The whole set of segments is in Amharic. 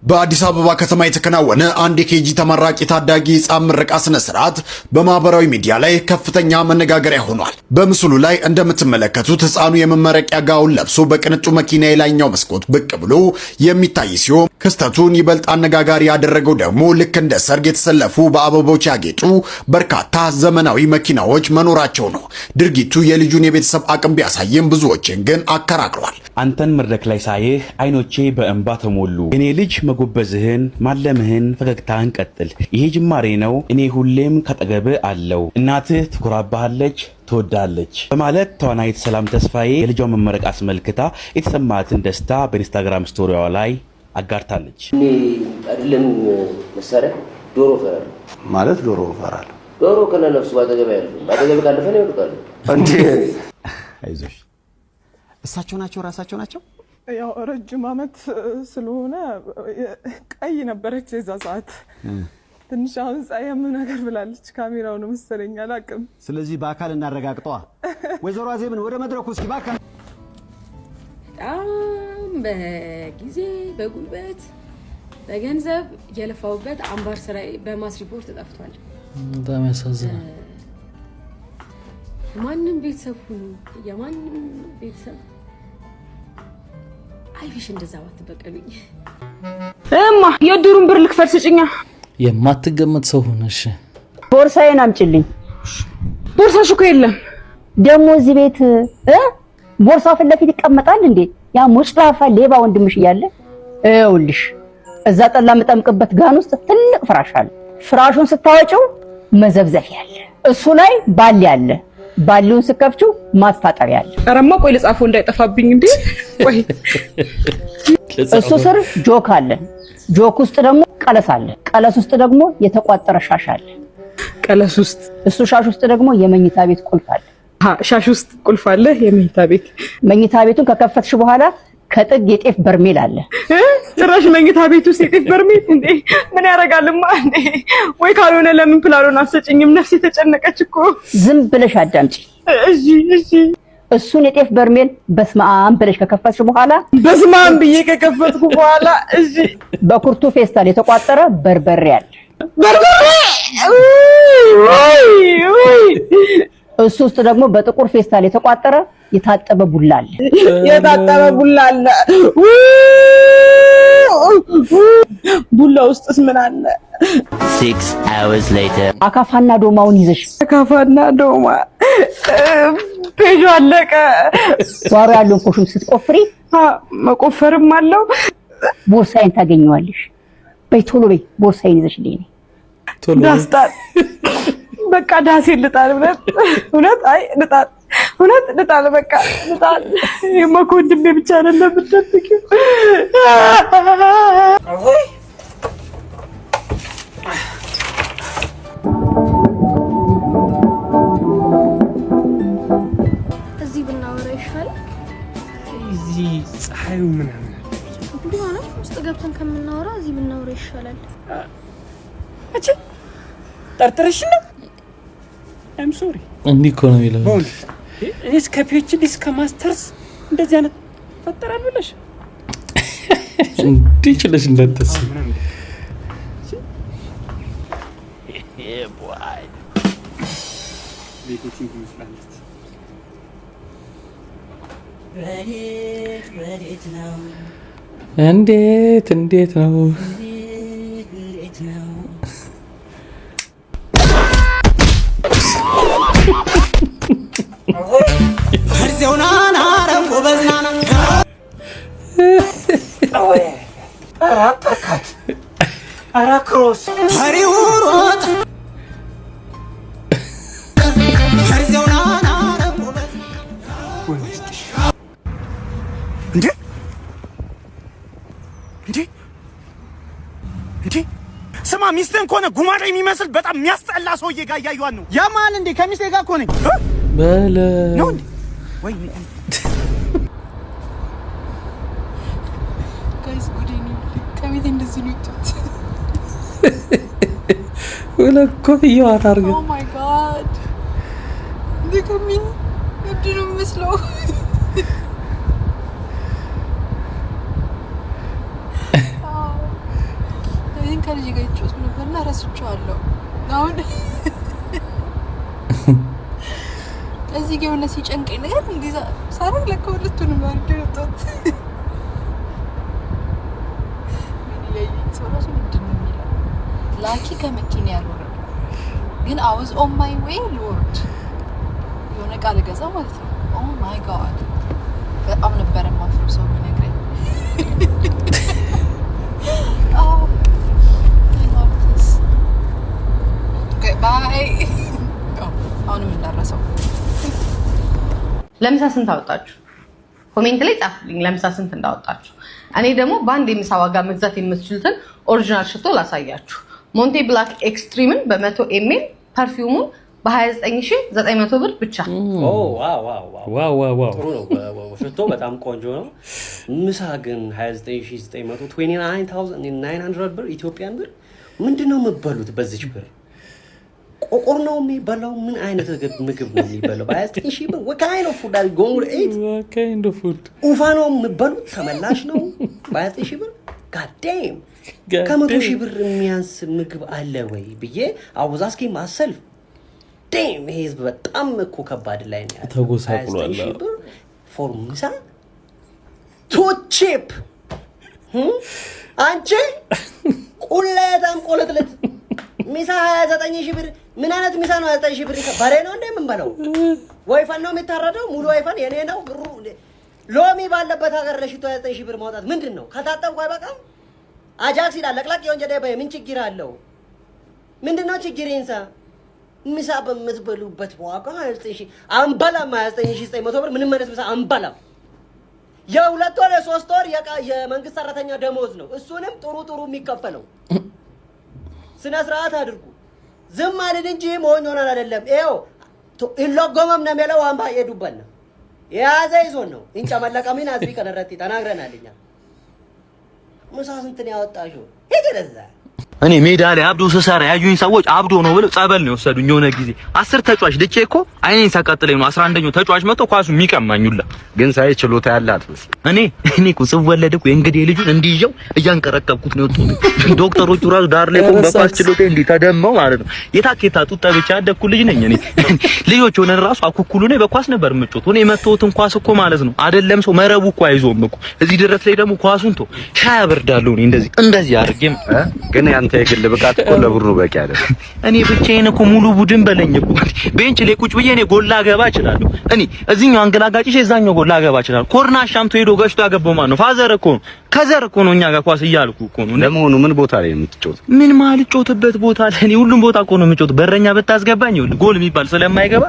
በአዲስ አበባ ከተማ የተከናወነ አንድ የኬጂ ተመራቂ ታዳጊ ሕፃን ምረቃ ስነ ስርዓት በማህበራዊ ሚዲያ ላይ ከፍተኛ መነጋገሪያ ሆኗል። በምስሉ ላይ እንደምትመለከቱት ሕፃኑ የመመረቂያ ጋውን ለብሶ በቅንጡ መኪና የላይኛው መስኮት ብቅ ብሎ የሚታይ ሲሆን ክስተቱን ይበልጥ አነጋጋሪ ያደረገው ደግሞ ልክ እንደ ሰርግ የተሰለፉ በአበቦች ያጌጡ በርካታ ዘመናዊ መኪናዎች መኖራቸው ነው። ድርጊቱ የልጁን የቤተሰብ አቅም ቢያሳይም ብዙዎችን ግን አከራክሯል። አንተን መድረክ ላይ ሳይህ አይኖቼ በእንባ ተሞሉ። እኔ ልጅ መጎበዝህን ማለምህን ፈገግታህን ቀጥል። ይሄ ጅማሬ ነው። እኔ ሁሌም ከጠገብ አለው። እናትህ ትኮራባሃለች ትወዳለች በማለት ተዋናይት ሰላም ተስፋዬ የልጇን መመረቅ አስመልክታ የተሰማትን ደስታ በኢንስታግራም ስቶሪዋ ላይ አጋርታለች። እኔ አይደለም መሳሪያ ዶሮ ፈራለሁ ማለት ዶሮ ፈራለሁ። ዶሮ ከነፍሱ ባጠገብ ካለፈ ነው ይወድቃል እንዴ? አይዞሽ እሳቸው ራሳቸው ናቸው። ያው ረጅም አመት ስለሆነ ቀይ ነበረች የዛ ሰዓት ትንሽ አሁን ጻየም ነገር ብላለች። ካሜራው ነው መሰለኝ አላቅም። ስለዚህ በአካል እናረጋግጠዋ። ወይዘሮ አዜብን ወደ መድረኩ እስኪ በአካል በጣም በጊዜ በጉልበት በገንዘብ የለፋውበት አምባር ስራዬ በማስ ሪፖርት ጠፍቷል። በጣም ያሳዝናል። ማንንም ቤተሰብ ሁሉ የማንንም ቤተሰብ አይሽ እንደዛ ባትበቀሉኝ የድሩን ብር ልክፈል ስጭኛ። የማትገመት ሰው ሆነሽ። ቦርሳዬን አምጪልኝ። ቦርሳሽ እኮ የለም። ደግሞ እዚህ ቤት ቦርሳ ፊት ለፊት ይቀመጣል እንዴ? ያ ሙጭላፋ ሌባ ወንድምሽ እያለ ይኸውልሽ፣ እዛ ጠላ የምጠምቅበት ጋን ውስጥ ትልቅ ፍራሽ አለ። ፍራሹን ስታወጪው መዘብዘፊያ አለ። እሱ ላይ ባሊ አለ። ባሊውን ስከፍቺው ማስታጠቢያ አለ። አረማ ቆይ ልጻፈው እንዳይጠፋብኝ እንዴ። ቆይ እሱ ስር ጆክ አለ። ጆክ ውስጥ ደግሞ ቀለስ አለ። ቀለስ ውስጥ ደግሞ የተቋጠረ ሻሽ አለ። ቀለስ ውስጥ እሱ ሻሽ ውስጥ ደግሞ የመኝታ ቤት ቁልፍ አለ። ሻሽ ውስጥ ቁልፍ አለ። የመኝታ ቤት መኝታ ቤቱን ከከፈትሽ በኋላ ከጥግ የጤፍ በርሜል አለ። ጭራሽ መኝታ ቤቱ ውስጥ የጤፍ በርሜል እንዴ? ምን ያረጋልማ እንዴ? ወይ ካልሆነ ለምን ፕላኑን አሰጭኝም? ነፍስ የተጨነቀች እኮ። ዝም ብለሽ አዳምጪ። እሺ እሱን የጤፍ በርሜል በስማም ብለሽ ከከፈትሽ በኋላ በስማም ብዬ ከከፈትኩ በኋላ እሺ በኩርቱ ፌስታል የተቋጠረ በርበሬ አለ። በርበሬ ወይ እሱ ውስጥ ደግሞ በጥቁር ፌስታል የተቋጠረ የታጠበ ቡላ አለ። የታጠበ ቡላ አለ። ቡላ ውስጥስ ምን አለ? 6 hours later አካፋና ዶማውን ይዘሽ አካፋና ዶማ ፔጆ አለቀ። ጓሮ ያለውን ኮሹም ስትቆፍሪ መቆፈርም አለው። ቦርሳዬን ታገኘዋለሽ። በይ ቶሎ በይ ቦርሳዬን ይዘሽ ልኝ ነኝ። ዳስጣል በቃ ዳሴ ልጣል ብለን እውነት አይ ልጣል እውነት ልጣል በቃ ልጣል። የማኮ ወንድሜ ብቻ አይደለም የምትጠብቂው። እዚህ ብናወራ ይሻላል። እዚህ ፀሐዩ ምናምን ቢሆን ውስጥ ገብተን ከምናወራ እዚህ ብናወራ ይሻላል። እቺ ጠርጥረሽ ነው? I'm sorry እንዲህ እኮ ነው የሚለው። እኔስ ከፒኤችዲ እስከ ማስተርስ እንደዚህ አይነት ፈጠራል ብለሽ እንዲህ ችለሽ እንዳትተስ ቤቴን ትመስላለች። እንዴት ነው አርዘውናና ረንጎ በዝናና አራጣካት አራክሮስ ታሪውሮት አርዘውናና ረንጎ እንዴ እንዴ እንዴ ስማ፣ ሚስትን ኮነ ጉማሬ የሚመስል በጣም የሚያስጠላ ሰውዬ ጋር እያዩዋን ነው። ያማል እንዴ? ከሚስቴ ጋር እኮ ነኝ በለ ነው እንዴ? ወይ ጋይስ ጉዲኒ ከቤት እንደዚህ ነው ይጥት ወላ ኮፍያው አታርገ። ኦ ማይ ጋድ ዲከሚን እድሉ መስለው ከልጅ ጋር ይጫወት ነበርና ረስቼዋለሁ። አሁን እዚህ ጋር የሆነ ሲጨንቀኝ ነገር እንዲዛ ሳረግ ለካ ሁለቱንም አንድ ወጣት ሶራሱ ምንድነው የሚለው ላኪ ከመኪና ያልወረ ግን I was on my way Lord የሆነ ቃል ገዛ ማለት ነው። Oh my God በጣም ነበር ማፍሩ ሰው የሚነግረኝ ባይ አሁንም እንዳረሰው ለምሳ ስንት አወጣችሁ? ኮሜንት ላይ ጻፉልኝ ለምሳ ስንት እንዳወጣችሁ። እኔ ደግሞ በአንድ የምሳ ዋጋ መግዛት የምትችሉትን ኦሪጂናል ሽቶ ላሳያችሁ። ሞንቴ ብላክ ኤክስትሪምን በ100 ml ፐርፊውሙን በ29900 ብር ብቻ። ዋው ጥሩ ነው። ሽቶ በጣም ቆንጆ ነው። ምሳ ግን 29900 29900 ብር ኢትዮጵያን ብር ምንድነው የምትበሉት በዚህ ብር? ቆቆር ነው የሚበላው? ምን አይነት ምግብ ነው የሚበላው? በ29000 ብር what kind of food are you going to eat? What kind of food? ኡፋ ነው የምትበሉት? ተመላሽ ነው በ29000 ብር? God damn ከ100,000 ብር የሚያንስ ምግብ አለ ወይ ብዬ I was asking myself damn ይሄ ህዝብ በጣም እኮ ከባድ ላይ ነው ያለው። ተጎሳቁሏል for ምሳ too cheap አንቺ ቁሌታም ቆለጥለት ሚሳ 29000 ብር ምን አይነት ሚሳ ነው? 29000 ብር በሬ ነው እንደ የምንበላው? ወይፈን ነው የሚታረደው? ሙሉ ወይፈን የኔ ነው ብሩ። ሎሚ ባለበት ሀገር ለሽቶ 29000 ብር ማውጣት ምንድነው? ከታጠብኩ አይበቃም? አጃክስ ይላል ለቅላቅ የወንጀደ ምን ችግር አለው? ምንድነው ችግር? ይንሳ ሚሳ በምትበሉበት ዋጋ 29000 አንበላም። 29900 ብር ምንም ማለት ምሳ አንበላም። የሁለት ወር የሶስት ወር የመንግስት ሰራተኛ ደሞዝ ነው። እሱንም ጥሩ የሚከፈለው ስነ ስርዓት አድርጉ። ዝም ማለት እንጂ ሞኝ ሆነን አይደለም። ይሄው ኢሎጎመም ነው የሚለው አምባ የዱበና የያዘ ይዞን ነው እንጫ መለቀሚን አዝቢ ከነረቲ ተናግረናልኛ። ምሳ ስንት ነው ያወጣሽው? ይገረዛ እኔ ሜዳ ላይ አብዶ ሰሳራ ያዩኝ ሰዎች አብዶ ነው ብለው ጸበል ነው የወሰዱኝ። የሆነ ጊዜ 10 ተጫዋች ልጬ እኮ አይኔን ሳቃጥለኝ ነው 11ኛው ተጫዋች መጥቶ ኳሱ የሚቀማኙላ። ግን ሳይ ችሎታ ያላት እኔ እኮ ስወለድ እኮ የእንግዲህ ልጁን እንዲይው እያንቀረቀብኩት ነው የወጡት ዶክተሮቹ ራሱ ዳር ላይ ቆም በኳስ ችሎታ እንዲተደመው ማለት ነው። የታኬታ ጡጣ ብቻ ያደኩ ልጅ ነኝ እኔ። ልጆች ሆነን ራሱ አኩኩሉ ነው በኳስ ነበር የምጮት። እኔ መተውትን ኳስ እኮ ማለት ነው አይደለም ሰው መረቡ እኮ አይዞም እኮ እዚህ ድረስ ላይ ደግሞ ኳሱን ቶ ሻያ በርዳለሁ እኔ እንደዚህ አድርጌም ግን ያንተ የግል ብቃት እኮ ለብሩ በቂ አይደለም። እኔ ብቻዬን እኮ ሙሉ ቡድን በለኝ እኮ ቤንች ላይ ቁጭ ብዬ እኔ ጎል ላገባ እችላለሁ። እኔ እዚህኛው አንገላጋጭሽ እዛኛው ጎል ላገባ እችላለሁ። ኮርና ሻምቶ ሄዶ ገጭቶ ያገባው ማን ነው? ፋዘር እኮ ነው። ከዘር እኮ ነው እኛ ጋር ኳስ እያልኩ እኮ ነው። ለመሆኑ ምን ቦታ ላይ የምትጮት? ምን ማለት ጮትበት ቦታ ላይ እኔ ሁሉም ቦታ እኮ ነው የምጮት። በረኛ ብታስገባኝ ይኸውልህ ጎል የሚባል ስለማይገባ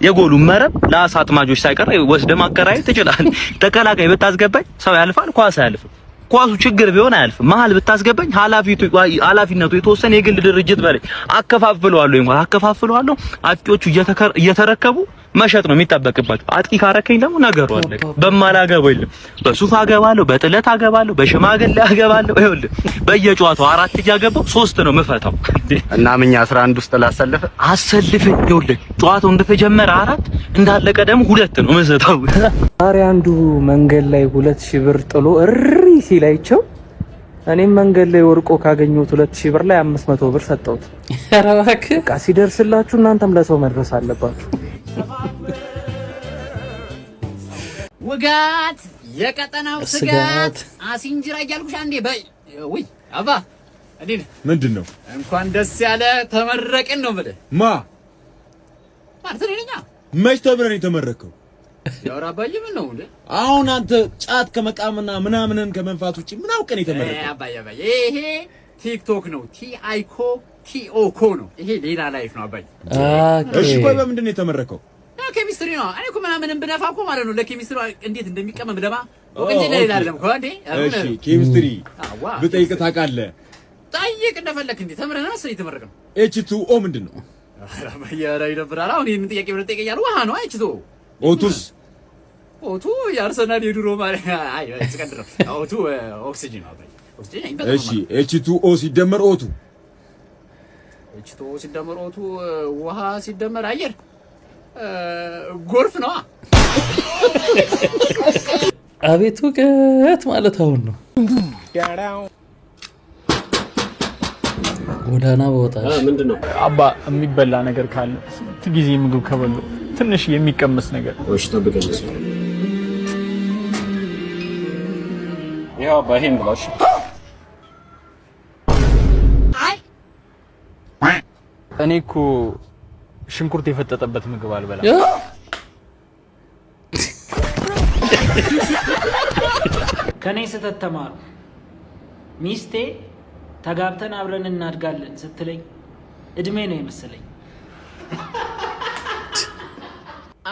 የጎሉን መረብ ለአሳ አጥማጆች ሳይቀር ወስደህ ማከራየት ትችላለህ። ተከላካይ ብታስገባኝ ሰው ያልፋል፣ ኳስ አያልፍም። ኳሱ ችግር ቢሆን አያልፍም። መሀል ብታስገባኝ ኃላፊነቱ የተወሰነ የግል ድርጅት በላይ አከፋፍለዋለሁ። አጥቂዎቹ እየተረከቡ መሸጥ ነው የሚጠበቅባቸው። አጥቂ ካረከኝ ደግሞ ነገሩ አለ። በማላገባው የለም። በሱፍ አገባለሁ፣ በጥለት አገባለሁ፣ በሽማግሌ አገባለሁ። ይኸውልህ በየጨዋታው 4 እያገባው 3 ነው የምፈታው። እና ምኛ 11 ውስጥ አሰልፍ ይኸውልህ ጨዋታው እንደተጀመረ 4 እንዳለቀ ደግሞ 2 ነው የምሰጠው። ዛሬ አንዱ መንገድ ላይ 2000 ብር ጥሎ እሪ ሲላይቸው እኔም መንገድ ላይ ወርቆ ካገኘሁት 2000 ብር ላይ 500 ብር ሰጠሁት። ኧረ እባክህ በቃ ሲደርስላችሁ እናንተም ለሰው መድረስ አለባችሁ። ውጋት የቀጠናው ስጋት አሲንጅራ እያልኩሽ አንዴ በይ ወይ አባ እንዴት ምንድነው? እንኳን ደስ ያለ ተመረቅን ነው ብለህ ማለት ነኛ መች ተብረን የተመረከው ያው አባዬ ምን ነው እንዴ? አሁን አንተ ጫት ከመቃምና ምናምንን ከመንፋት ውጪ ምን አውቀን የተመረከው? አባዬ ይሄ ቲክቶክ ነው። ቲአይኮ ቲኦኮ ነው። ይሄ ሌላ ላይፍ ነው አባዬ። እሺ ቆይ በምንድን ነው የተመረከው? ኬሚስትሪ ነው። እኔ እኮ ምናምን ብነፋ እኮ ማለት ነው ለኬሚስትሪ እንዴት እንደሚቀመም ደማ ወንጀል ላይ አይደለም እኮ እንዴ። እሺ ኬሚስትሪ ብጠይቅ ታውቃለህ? ጠይቅ እንደፈለክ እንዴ። ተምረና መሰለኝ የተመረቀው። H2O ምንድነው? አባዬ ኧረ ይደብራል። አሁን ይሄን ጥያቄ ብለህ ጠይቀኛለህ። ውሃ ነው H2O። ኦቱስ ኦቱ የአርሰናል የድሮ ማለት አይ እስከንድሮ ኦቱ ኦክሲጅን ነው አባዬ። ኦክሲጅን እሺ H2O ሲደመር ኦቱ H2O ሲደመር ኦቱ ውሃ ሲደመር አየር ጎልፍ ነው። አቤት እውቀት ማለት አሁን ነው። ጎዳና በወጣሽ ምንድነው አባ የሚበላ ነገር ካለ ጊዜ ምግብ ከበሉ ትንሽ የሚቀመስ ነገር እሺ ተብቀኝ ያው ባይሄን ብላሽ እኔ እኮ ሽንኩርት የፈጠጠበት ምግብ አልበላም ከኔ ስህተት ተማሩ ሚስቴ ተጋብተን አብረን እናድጋለን ስትለኝ እድሜ ነው የመሰለኝ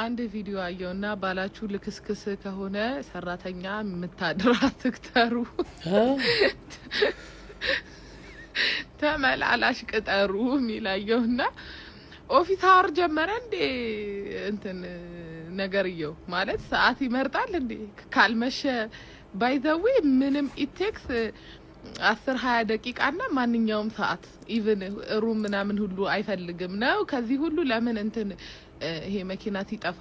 አንድ ቪዲዮ አየውና ባላችሁ ልክስክስ ከሆነ ሰራተኛ የምታድራት ትክተሩ ተመላላሽ ቅጠሩ ሚላየውና ኦፊስ አወር ጀመረ እንዴ እንትን ነገርየው ማለት ሰዓት ይመርጣል እንዴ ካልመሸ ባይዘዊ ምንም ኢቴክስ 10-20 ደቂቃና ማንኛውም ሰዓት ኢቭን ሩም ምናምን ሁሉ አይፈልግም ነው ከዚህ ሁሉ ለምን እንትን ይሄ መኪና ሲጠፋ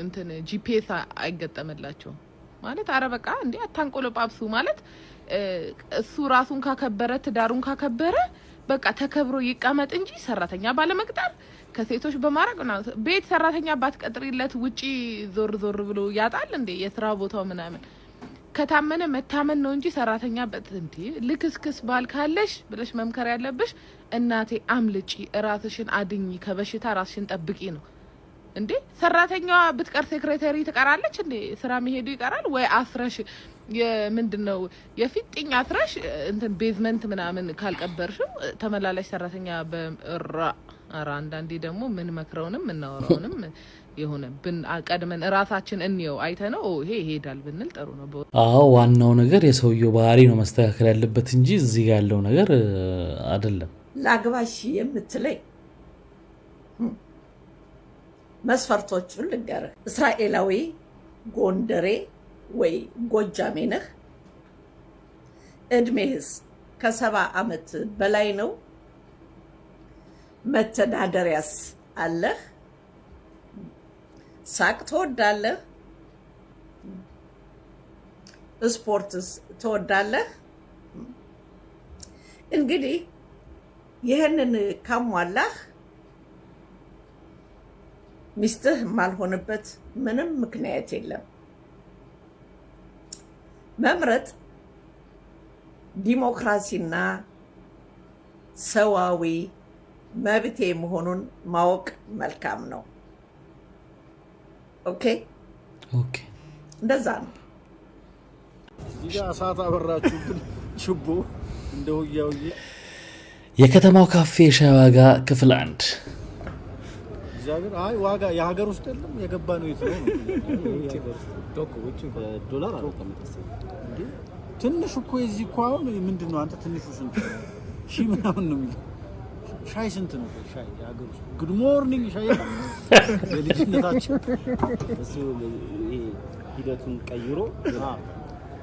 እንትን ጂፒኤስ አይገጠመላቸው ማለት አረበቃ እንዴ አታንቆለጳብሱ ማለት እሱ ራሱን ካከበረ ትዳሩን ካከበረ በቃ ተከብሮ ይቀመጥ እንጂ ሰራተኛ ባለመቅጠር ከሴቶች በማራቅ ነው ቤት ሰራተኛ ባትቀጥሪለት ውጪ ዞር ዞር ብሎ ያጣል እንዴ የስራ ቦታው ምናምን ከታመነ መታመን ነው እንጂ ሰራተኛ በእንዴ ልክስክስ ባል ካለሽ ብለሽ መምከር ያለብሽ እናቴ አምልጪ ራስሽን አድኝ ከበሽታ ራስሽን ጠብቂ ነው እንዴ ሰራተኛዋ ብትቀር ሴክሬታሪ ትቀራለች እንዴ ስራ መሄዱ ይቀራል ወይ አፍረሽ የምንድነው የፊጥኝ አፍረሽ እንትን ቤዝመንት ምናምን ካልቀበርሽው ተመላላሽ ሰራተኛ በራ አንዳንዴ ደግሞ ምን መክረውንም እናወራውንም የሆነ ቀድመን ራሳችን እንየው አይተነው ይሄ ይሄዳል ብንል ጥሩ ነው አዎ ዋናው ነገር የሰውየው ባህሪ ነው መስተካከል ያለበት እንጂ እዚህ ጋር ያለው ነገር አይደለም ላግባሽ የምትለኝ መስፈርቶቹን ልንገርህ እስራኤላዊ ጎንደሬ ወይ ጎጃሜ ነህ እድሜህስ ከ70 ዓመት በላይ ነው መተዳደሪያስ አለህ ሳቅ ትወዳለህ ስፖርትስ ትወዳለህ እንግዲህ ይሄንን ካሟላህ ሚስትህ ማልሆንበት ምንም ምክንያት የለም መምረጥ ዲሞክራሲና ሰዋዊ መብቴ መሆኑን ማወቅ መልካም ነው ኦኬ እንደዛ ነው ይያ ሰዓት አበራችሁ ችቦ እንደው ያውዬ የከተማው ካፌ ሻይ ዋጋ ክፍል 1 እግዚአብሔር አይ ዋጋ የሀገር ውስጥ አይደለም የገባ ነው የት ነው ዶክ ወጪ ዶላር አልተመጣሰ እንዴ ትንሽ እኮ እዚህ እኮ አሁን ምንድነው አንተ ትንሹ ስንት ሺህ ምናምን ነው የሚለው ሻይ ስንት ነው ሻይ የሀገር ውስጥ ጉድ ሞርኒንግ ሻይ ለልጅነታችን እሱ ይሄ ሂደቱን ቀይሮ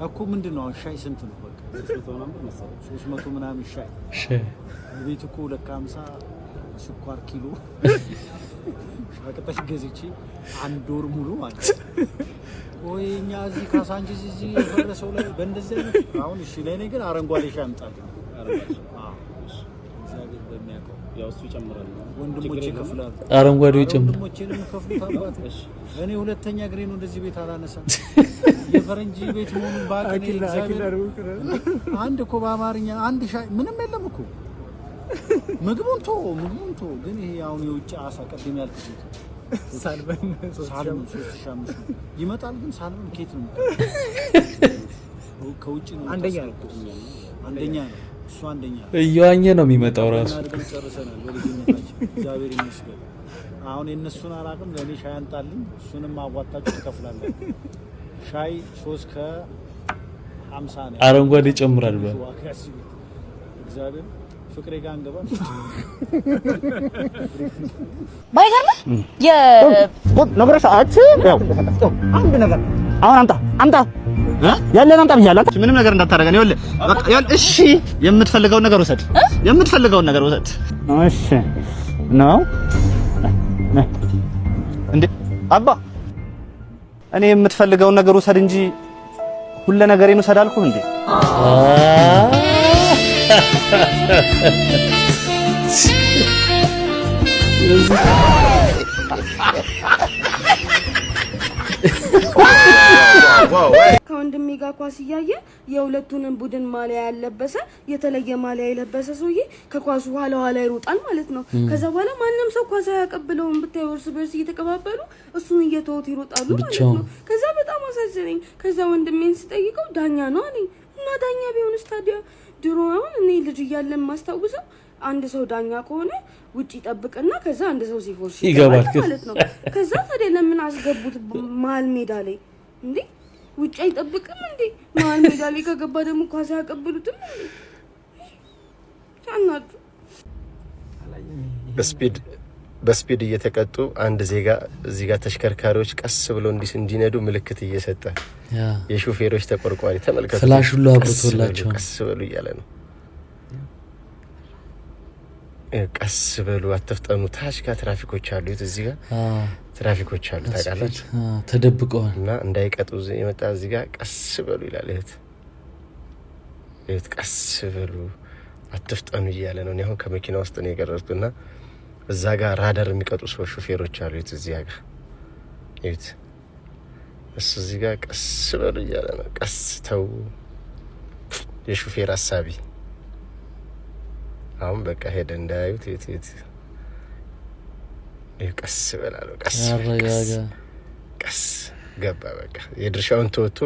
እኮ ምንድነው ሻይ ስንት ነው በቃ 300 ነበር መሰለኝ 300 ምናምን ሻይ ቤት እኮ 250 ስኳር ኪሎ ሻቀጣሽ ገዝቼ አንድ ወር ሙሉ ማለት ወይኛ እዚህ ካሳንቺስ እዚህ የፈረሰው ላይ በእንደዚህ አይነት አሁን እሺ ለኔ ግን አረንጓዴ ሻይ አምጣልኝ እግዚአብሔር በሚያውቀው ያው እሱ ይጨምራል ወንድሞቼ ይከፍላሉ አረንጓዴው ይጨምራል ወንድሞቼንም ይከፍሉት አባት እኔ ሁለተኛ ግሬ ነው እንደዚህ ቤት አላነሳ የፈረንጂ ቤት መሆኑን ባቀኔ እግዚአብሔር አንድ እኮ በአማርኛ አንድ ሻይ ምንም የለም እኮ ምግቡን ቶ ግን ይሄ አሁን የውጭ አሳ ቀድም ያልኩት ሳልበን 3 ይመጣል ግን ሳልበን ኬት ነው ከውጭ ነው አንደኛ ነው እሱ አንደኛ እያዋኘ ነው የሚመጣው ራሱ ጨርሰናል በልጅነታችን እግዚአብሔር ይመስገን አሁን የነሱን አላቅም ለኔ ሻይ አንጣልኝ እሱንም አዋጣችሁ ትከፍላላችሁ ሻይ 3 ከ50 ነው አረንጓዴ ይጨምራል ብለ እግዚአብሔር ፍቅሬ ጋር አንገባ ባይገርም ነገርሽ ያው አንድ ነገር አሁን አምጣ ያለን አምጣ ብያለሁ ምንም ነገር እንዳታረገን ይኸውልህ እሺ የምትፈልገውን ነገር ወሰድ እሺ ነው እንዴ አባ እኔ የምትፈልገውን ነገር ወሰድ እንጂ ሁሉ ነገሬን ወሰድ አልኩህ እንዴ ከወንድሜ ጋር ኳስ እያየ የሁለቱንም ቡድን ማሊያ ያለበሰ የተለየ ማሊያ የለበሰ ሰውዬ ከኳሱ ኋላ ይሮጣል ማለት ነው። ከዛ በኋላ ማንንም ሰው ኳስ አያቀብለውም። ብታይ እርስ በርስ እየተቀባበሉ እሱን እየተወት ይሮጣሉ ማለት ነው። ከዛ በጣም አሳዘነኝ። ከዛ ወንድሜን ስጠይቀው ዳኛ ነው አለኝ። እና ዳኛ ቢሆንስ ታዲያ ድሮ አሁን እኔ ልጅ እያለን ማስታውሰው አንድ ሰው ዳኛ ከሆነ ውጪ ይጠብቅና ከዛ አንድ ሰው ሲፎርሽ ይገባል ማለት ነው። ከዛ ታዲያ ለምን አስገቡት መሀል ሜዳ ላይ እንዴ? ውጪ አይጠብቅም እንዴ? መሀል ሜዳ ላይ ከገባ ደግሞ ኳስ ያቀብሉትም እንዴ? ታናዱ በስፒድ እየተቀጡ አንድ ዜጋ እዚህ ጋር ተሽከርካሪዎች ቀስ ብለው እንዲነዱ ምልክት እየሰጠ የሾፌሮች ተቆርቋሪ ተመልከቱ። ፍላሽ ሁሉ አብርቶላቸው ቀስ በሉ እያለ ነው። ቀስ በሉ አትፍጠኑ። ታች ጋር ትራፊኮች አሉ። እዚህ ጋር ትራፊኮች አሉ ታውቃለች። ተደብቀዋል እና እንዳይቀጡ የመጣ እዚህ ጋር ቀስ በሉ ይላል። እህት ቀስ በሉ አትፍጠኑ እያለ ነው። እኔ አሁን ከመኪና ውስጥ ነው የቀረጽኩና እዛ ጋር ራዳር የሚቀጡ ሰው ሾፌሮች አሉ። እዚህ ጋር እሱ እዚህ ጋር ቀስ በሉ እያለ ነው። ቀስ ተው የሾፌር ሀሳቢ አሁን በቃ ሄደ እንዳያዩት ቀስ በላለው ቀስ ገባ። በቃ የድርሻውን ተወጥቶ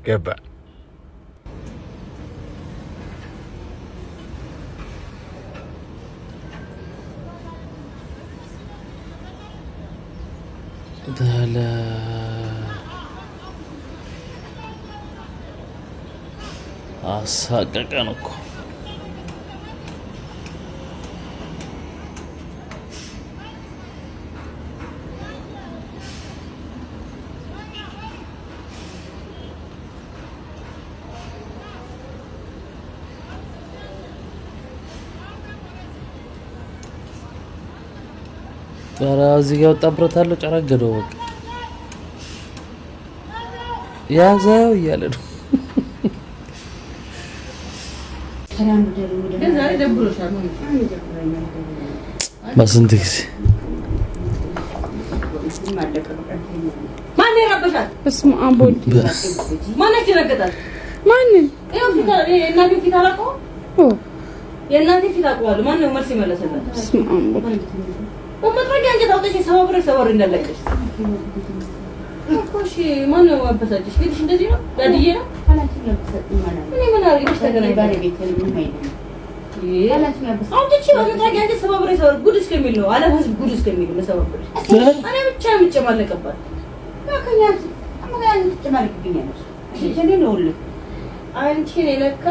ገባ። ታላ አሳቀቀን እኮ ታራ እዚህ ጋር ወጣብረታለሁ ጨረገደው በቃ ያዛው እያለ ነው። በስንት ጊዜ ማን ያረበሻል? በስመ አብ ወልድ ማን ያረገጣል? ማን የእናቴ ፊት አላውቀው የእናቴ ፊት አውቀዋለሁ። ማን ነው መልስ ይመለሰላል? በስመ አብ ወልድ ወመጥረኛ እንጀት አውጥተሽ ሰባብረ እንደለቀሽ እኮሽ ማን ነው አበሳጭሽ? ፊትሽ እንደዚህ ነው ዳድዬ ነው አላችሁ ነው ተሰጥኝ ማለት እኔ ምን አርግሽ ተገናኝ ባለቤት ነው የማይደለም አላችሁ ያበሳ አውጥቼ ወመጥረኛ እንጀት ሰባብረ ጉድ እስከሚል ነው ዓለም ህዝብ ጉድ እስከሚል ነው ሰባብረሽ እኔ ብቻ የምጨማለቀባት ያከኛት አማጋን ትጨማለቅብኛለሽ እሺ ነው ሁሉ አንቺ ለካ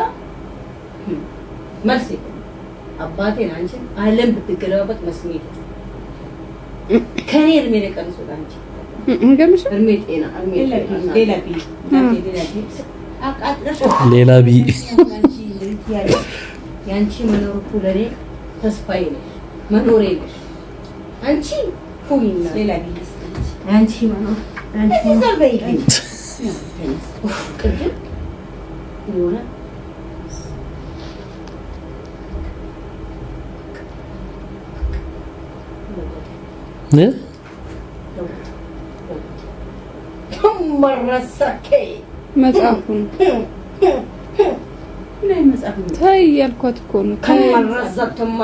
መልስ አባቴን አንቺ ዓለም ብትገለባበት መስሚት ከኔ እድሜ ለቀንሶ አንቺ እንገምሽ እድሜ ጤና ሌላ ቢ ያንቺ መኖር እኮ ለኔ ተስፋዬ ነው መኖሬ ነው። አንቺ ሁሚና ሌላ ቢ አንቺ መኖር አንቺ ዘልበይ ቅድም የሆነ መረሳከ መጽሐፉን ምን መጽሐፉን ታይ ያልኳት እኮ ነው።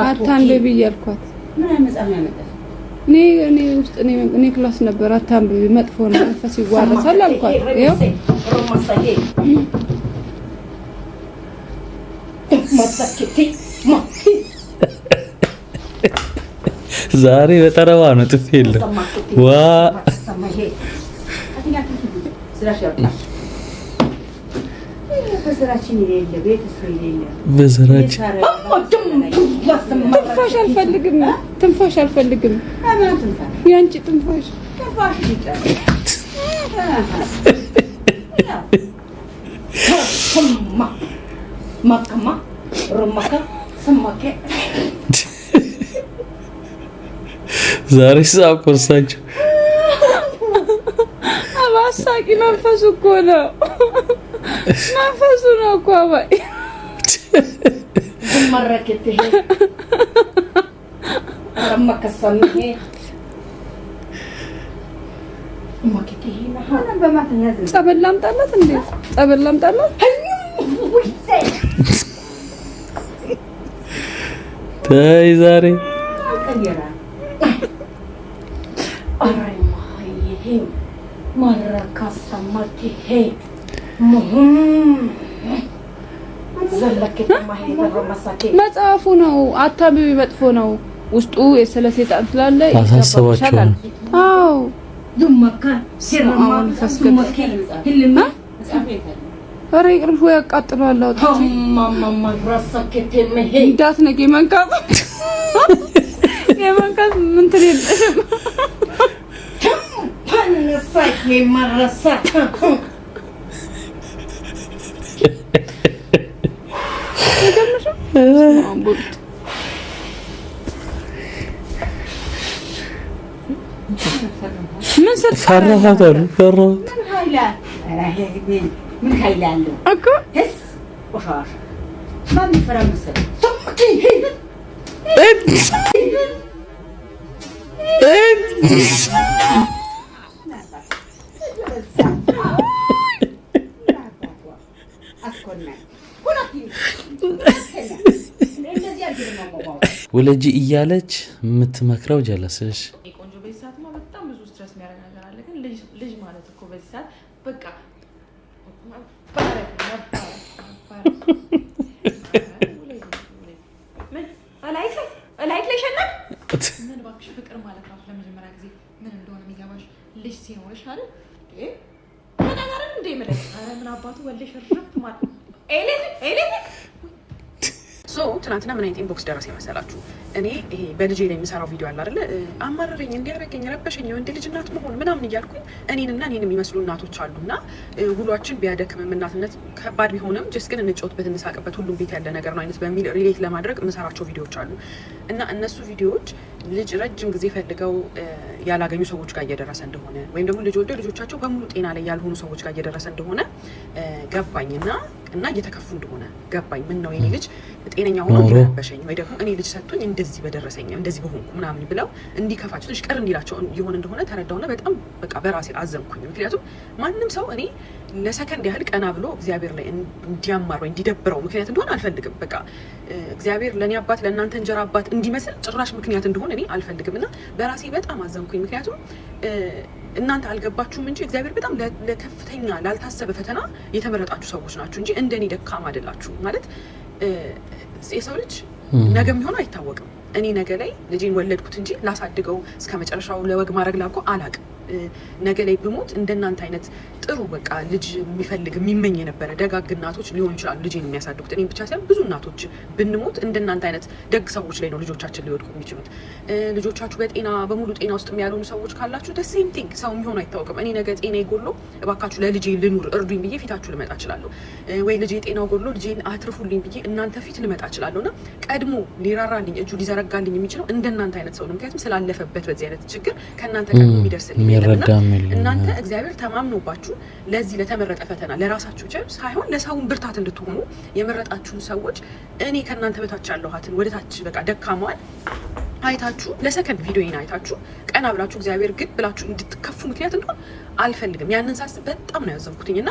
አታንብቢ ያልኳት ምን መጽሐፍ ያመጣ እኔ ውስጥ እኔ ክላስ ነበር። አታንብቢ መጥፎ ነው መንፈስ ይዋረሳል አልኳት። ይኸው ዛሬ በጠረባ ነው ጥፍ የለም ዋ በስራችን የሌለ ቤተሰብ የሌለ በስራችን ትንፋሽ አልፈልግም። ትንፋሽ አልፈልግም። ያንቺ ትንፋሽ ማከማ ሮማካ ሰማከ ዛሬ ሳብ ኮርሳችሁ አባሳቂ መንፈሱ እኮ ነው። መንፈሱ ነው እኮ አባይ مركته رمك الصميه ጸበላም ጣላት እንዴ ጸበላም ጣላት ታይ ዛሬ መጽሐፉ ነው አታብቢ መጥፎ ነው ውስጡ የስለ ሰይጣን ስላለ አሳሰባቸው አዎ ዱመካ ሲራማ ዱመካ ህልማ አሬ ቅርፍ ያቃጥላል አውጥቼ ማማ ራስከቴ መሄ ዳት ነገ መንካት የመንካት ምን ትልልሽም ተንሳይ የማረሳት ምን ፈራሃት አሉ ፈራሃት ምን ኃይላ አራሄግን ምን ኃይላ አለው እኮ እስ ወሻሽ ማን ፈራምሰል ሶምኪ ወለጂ እያለች የምትመክረው ጀለስሽ ቆንጆ በሳትማ በጣም ብዙ ስትረስ የሚያደርግ ነገር አለ ግን ልጅ ማለት እኮ በሳት በቃ ምን እባክሽ ፍቅር ማለት ነው ለመጀመሪያ ጊዜ ምን እንደሆነ የሚገባሽ ልጅ ሲኖርሽ አይደል ምን ነገር እንደ ማለት አረ ምን አባቱ ወልሽ ርፍ ማለት ኤሌክትሪክ ሶ ትናንትና ምን አይነት ኢንቦክስ ደረሰ መሰላችሁ እኔ ይሄ በልጄ ላይ የምሰራው ቪዲዮ አለ አይደል አማረረኝ እንዲያረገኝ ረበሸኝ ወንድ ልጅ እናት መሆን ምናምን እያልኩኝ እኔንና እኔን የሚመስሉ እናቶች አሉና ውሏችን ቢያደክምም እናትነት ከባድ ቢሆንም ጀስት ግን እንጫወትበት እንሳቅበት ሁሉም ቤት ያለ ነገር ነው አይነት በሚል ሪሌት ለማድረግ የምሰራቸው ቪዲዮዎች አሉ እና እነሱ ቪዲዮዎች ልጅ ረጅም ጊዜ ፈልገው ያላገኙ ሰዎች ጋር እየደረሰ እንደሆነ ወይም ደግሞ ልጅ ወልደው ልጆቻቸው በሙሉ ጤና ላይ ያልሆኑ ሰዎች ጋር እየደረሰ እንደሆነ ገባኝና እየተከፉ እንደሆነ ገባኝ ምን ነው የኔ ልጅ ጤነኛ ሆኖ ይረበሸኝ ወይ ደግሞ እኔ ልጅ ሰጥቶኝ እንደዚህ በደረሰኝ እንደዚህ በሆንኩ ምናምን ብለው እንዲከፋቸው ትንሽ ቀር እንዲላቸው ይሆን እንደሆነ ተረዳውና በጣም በቃ በራሴ አዘንኩኝ ምክንያቱም ማንም ሰው እኔ ለሰከንድ ያህል ቀና ብሎ እግዚአብሔር ላይ እንዲያማር ወይ እንዲደብረው ምክንያት እንደሆነ አልፈልግም በቃ እግዚአብሔር ለኔ አባት ለእናንተ እንጀራ አባት እንዲመስል ጭራሽ ምክንያት እንደሆነ እኔ አልፈልግምና በራሴ በጣም አዘንኩኝ ምክንያቱም እናንተ አልገባችሁም እንጂ እግዚአብሔር በጣም ለከፍተኛ ላልታሰበ ፈተና የተመረጣችሁ ሰዎች ናችሁ እንጂ እንደኔ ደካማ አይደላችሁ ማለት የሰው ልጅ ነገ የሚሆን አይታወቅም እኔ ነገ ላይ ልጄን ወለድኩት እንጂ ላሳድገው እስከመጨረሻው ለወግ ማድረግ ላቆ አላቅም ነገ ላይ ብሞት እንደናንተ አይነት ጥሩ በቃ ልጅ የሚፈልግ የሚመኝ የነበረ ደጋግ እናቶች ሊሆን ይችላል ልጄን የሚያሳድጉት እኔም ብቻ ሳይሆን ብዙ እናቶች ብንሞት እንደናንተ አይነት ደግ ሰዎች ላይ ነው ልጆቻችን ሊወድቁ የሚችሉት ልጆቻችሁ በጤና በሙሉ ጤና ውስጥ ያልሆኑ ሰዎች ካላችሁ the same thing ሰው የሚሆን አይታወቅም እኔ ነገ ጤና ይጎሎ እባካችሁ ለልጄ ልኑር እርዱኝ ብዬ ፊታችሁ ልመጣ እችላለሁ ወይ ልጄ ጤናው ጎሎ ልጄን አትርፉልኝ ብዬ እናንተ ፊት ልመጣ እችላለሁና ቀድሞ ሊራራልኝ እጁ ሊዘረጋልኝ የሚችለው እንደናንተ አይነት ሰው ነው ምክንያቱም ስላለፈበት በዚህ አይነት ችግር ከናንተ ቀድሞ የሚደርስልኝ እናንተ እግዚአብሔር ተማምኖባችሁ ለዚህ ለተመረጠ ፈተና ለራሳችሁ ቸር ሳይሆን ለሰውን ብርታት እንድትሆኑ የመረጣችሁን ሰዎች እኔ ከናንተ በታች ያለኋትን ወደታች በቃ ደካማዋል አይታችሁ ለሰከንድ ቪዲዮዬን አይታችሁ ቀና ብላችሁ እግዚአብሔር ግን ብላችሁ እንድትከፉ ምክንያት እንደሆነ አልፈልግም ያንን ሳስብ በጣም ነው ያዘንኩትኝና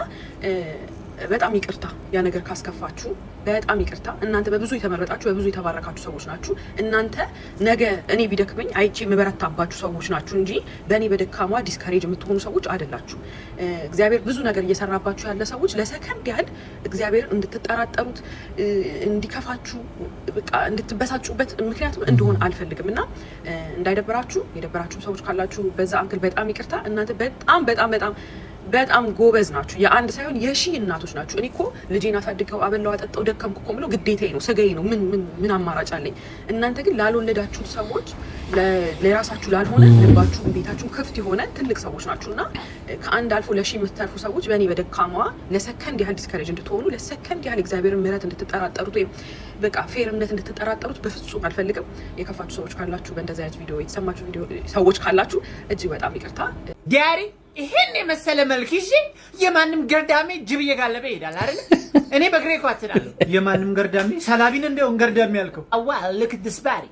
በጣም ይቅርታ ያ ነገር ካስከፋችሁ በጣም ይቅርታ እናንተ በብዙ የተመረጣችሁ በብዙ የተባረካችሁ ሰዎች ናችሁ እናንተ ነገ እኔ ቢደክመኝ አይቼ መበረታባችሁ ሰዎች ናችሁ እንጂ በእኔ በደካማ ዲስካሬጅ የምትሆኑ ሰዎች አይደላችሁ እግዚአብሔር ብዙ ነገር እየሰራባችሁ ያለ ሰዎች ለሰከንድ ያህል እግዚአብሔር እንድትጠራጠሩት እንዲከፋችሁ በቃ እንድትበሳጩበት ምክንያቱም እንደሆነ አልፈልግም እና እንዳይደብራችሁ የደበራችሁ ሰዎች ካላችሁ በዛ አንክል በጣም ይቅርታ እናንተ በጣም በጣም በጣም በጣም ጎበዝ ናችሁ የአንድ ሳይሆን የሺህ እናቶች ናችሁ እኔ እኮ ልጄን አሳድገው አበላው አጠጣው ደከምኩ እኮ ብሎ ግዴታዬ ነው ስጋዬ ነው ምን አማራጭ አለኝ እናንተ ግን ላልወለዳችሁ ሰዎች ለራሳችሁ ላልሆነ ልባችሁ ቤታችሁ ክፍት የሆነ ትልቅ ሰዎች ናችሁና ከአንድ አልፎ ለሺህ የምትተርፉ ሰዎች በእኔ በደካማዋ ለሰከንድ ያህል ዲስከሬጅ እንድትሆኑ ለሰከንድ ያህል እግዚአብሔርን ምህረት እንድትጠራጠሩት ወይም በቃ ፌርነት እንድትጠራጠሩት በፍጹም አልፈልግም የከፋችሁ ሰዎች ካላችሁ በእንደዚህ አይነት ቪዲዮ የተሰማችሁ ቪዲዮ ሰዎች ካላችሁ እጅግ በጣም ይቅርታ ዲያሪ ይሄን የመሰለ መልክ ይዤ የማንም ገርዳሜ ጅብ እየጋለበ ይሄዳል አይደል? እኔ በግሬ ኳትላለሁ። የማንም ገርዳሜ ሰላቢን እንደው ገርዳሜ ያልከው አዋ ልክ ድስባሪ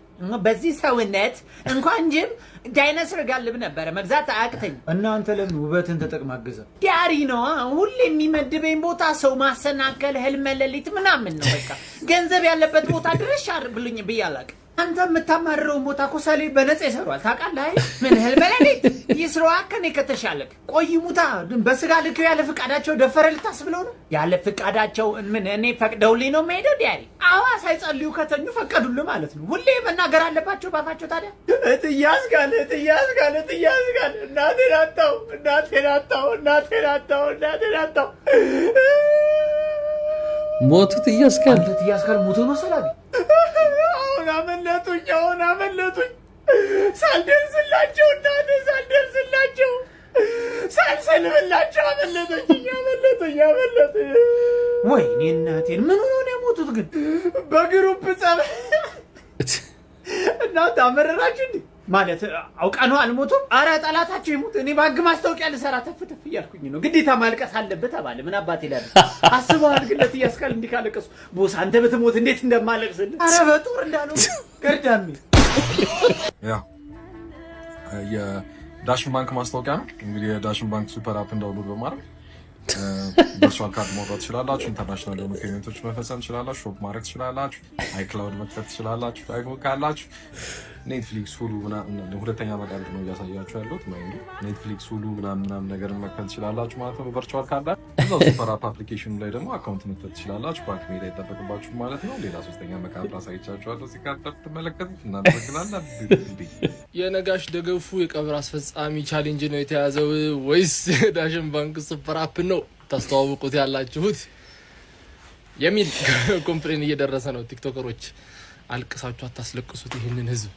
በዚህ ሰውነት እንኳን ጅብ ዳይኖሰር ጋልብ ነበረ መግዛት አያቅተኝ። እናንተ ለምን ውበትን ተጠቅማገዘ ዲያሪ ነው ሁሌ የሚመድበኝ ቦታ ሰው ማሰናከል ህልም ለሊት ምናምን ነው። በቃ ገንዘብ ያለበት ቦታ ድረሽ አርብልኝ ብያላቅ። አንተ የምታማርረው ቦታ እኮ ሰሌ በነፃ ይሰሯል ታውቃለህ። ምን ህልም ለሊት ይስራዋ ከኔ ከተሻለክ ቆይ ሙታ በስጋ ልክ ያለ ፍቃዳቸው ደፈረ ልታስብለው ነው። ያለ ፍቃዳቸው ምን እኔ ፈቅደውልኝ ነው የምሄደው ዲያሪ? አዋ ሳይጸልዩ ከተኙ ፈቀዱልህ ማለት ነው። ሁሌ መናገር አለባቸው ባፋቸው። ታዲያ እትያዝ ጋር እናቴን አጣው ሞቱት እያስካል ሞቶ ነው ሰላቢ። አሁን አመለጡኝ ሳልደርስላቸው እናቴ ሳልሰልምላቸው አመለጡኝ። ወይኔ እናቴን ምን ሆኖ ነው የሞቱት ግን? በግሩፕ ጸብ እናንተ አመረራችሁ እንዴ? ማለት አውቃ ነው አልሞቱም። አረ ጠላታቸው ይሙት። እኔ ባግ ማስታወቂያ ልሰራ ተፍተፍ እያልኩኝ ነው። ግዴታ ማልቀስ አለበት ተባለ። ምን አባቴ ላለ አስበዋል። ግን ለትያስካል እንዲህ ካለቀሱ ቦስ አንተ ብትሞት እንዴት እንደማለቅስልህ። አረ በጦር እንዳለው ገርዳሚ ያ የዳሽን ባንክ ማስታወቂያ ነው እንግዲህ። የዳሽን ባንክ ሱፐር አፕ እንዳውሎድ በማድረግ ቨርቹዋል ካርድ ማውጣት ትችላላችሁ። ኢንተርናሽናል የሆኑ ፔሜንቶች መፈጸም ትችላላችሁ። ሾፕ ማድረግ ትችላላችሁ። አይክላውድ መክፈት ትችላላችሁ። አይክላውድ ካላችሁ ኔትፍሊክስ ሁሉ ምናምን ሁለተኛ መቃል ነው እያሳያችሁ ያሉት ኔትፍሊክስ ሁሉ ምናምን ነገር መክፈት ትችላላችሁ ማለት ነው ቨርቹዋል ካርድ። እዛው ሱፐር አፕ አፕሊኬሽኑ ላይ ደግሞ አካውንት መክፈት ትችላላችሁ። ባንክ መሄድ አይጠበቅባችሁ ማለት ነው። ሌላ ሶስተኛ መቃል አሳይቻችኋለሁ። እዚህ ጋር ትመለከቱት እናመሰግናለን። የነጋሽ ደገፉ የቀብር አስፈጻሚ ቻሌንጅ ነው የተያዘው ወይስ ዳሽን ባንክ ሱፐር አፕ ነው ታስተዋውቁት ያላችሁት የሚል ኮምፕሌን እየደረሰ ነው። ቲክቶከሮች አልቅሳችሁ አታስለቅሱት ይህንን ህዝብ።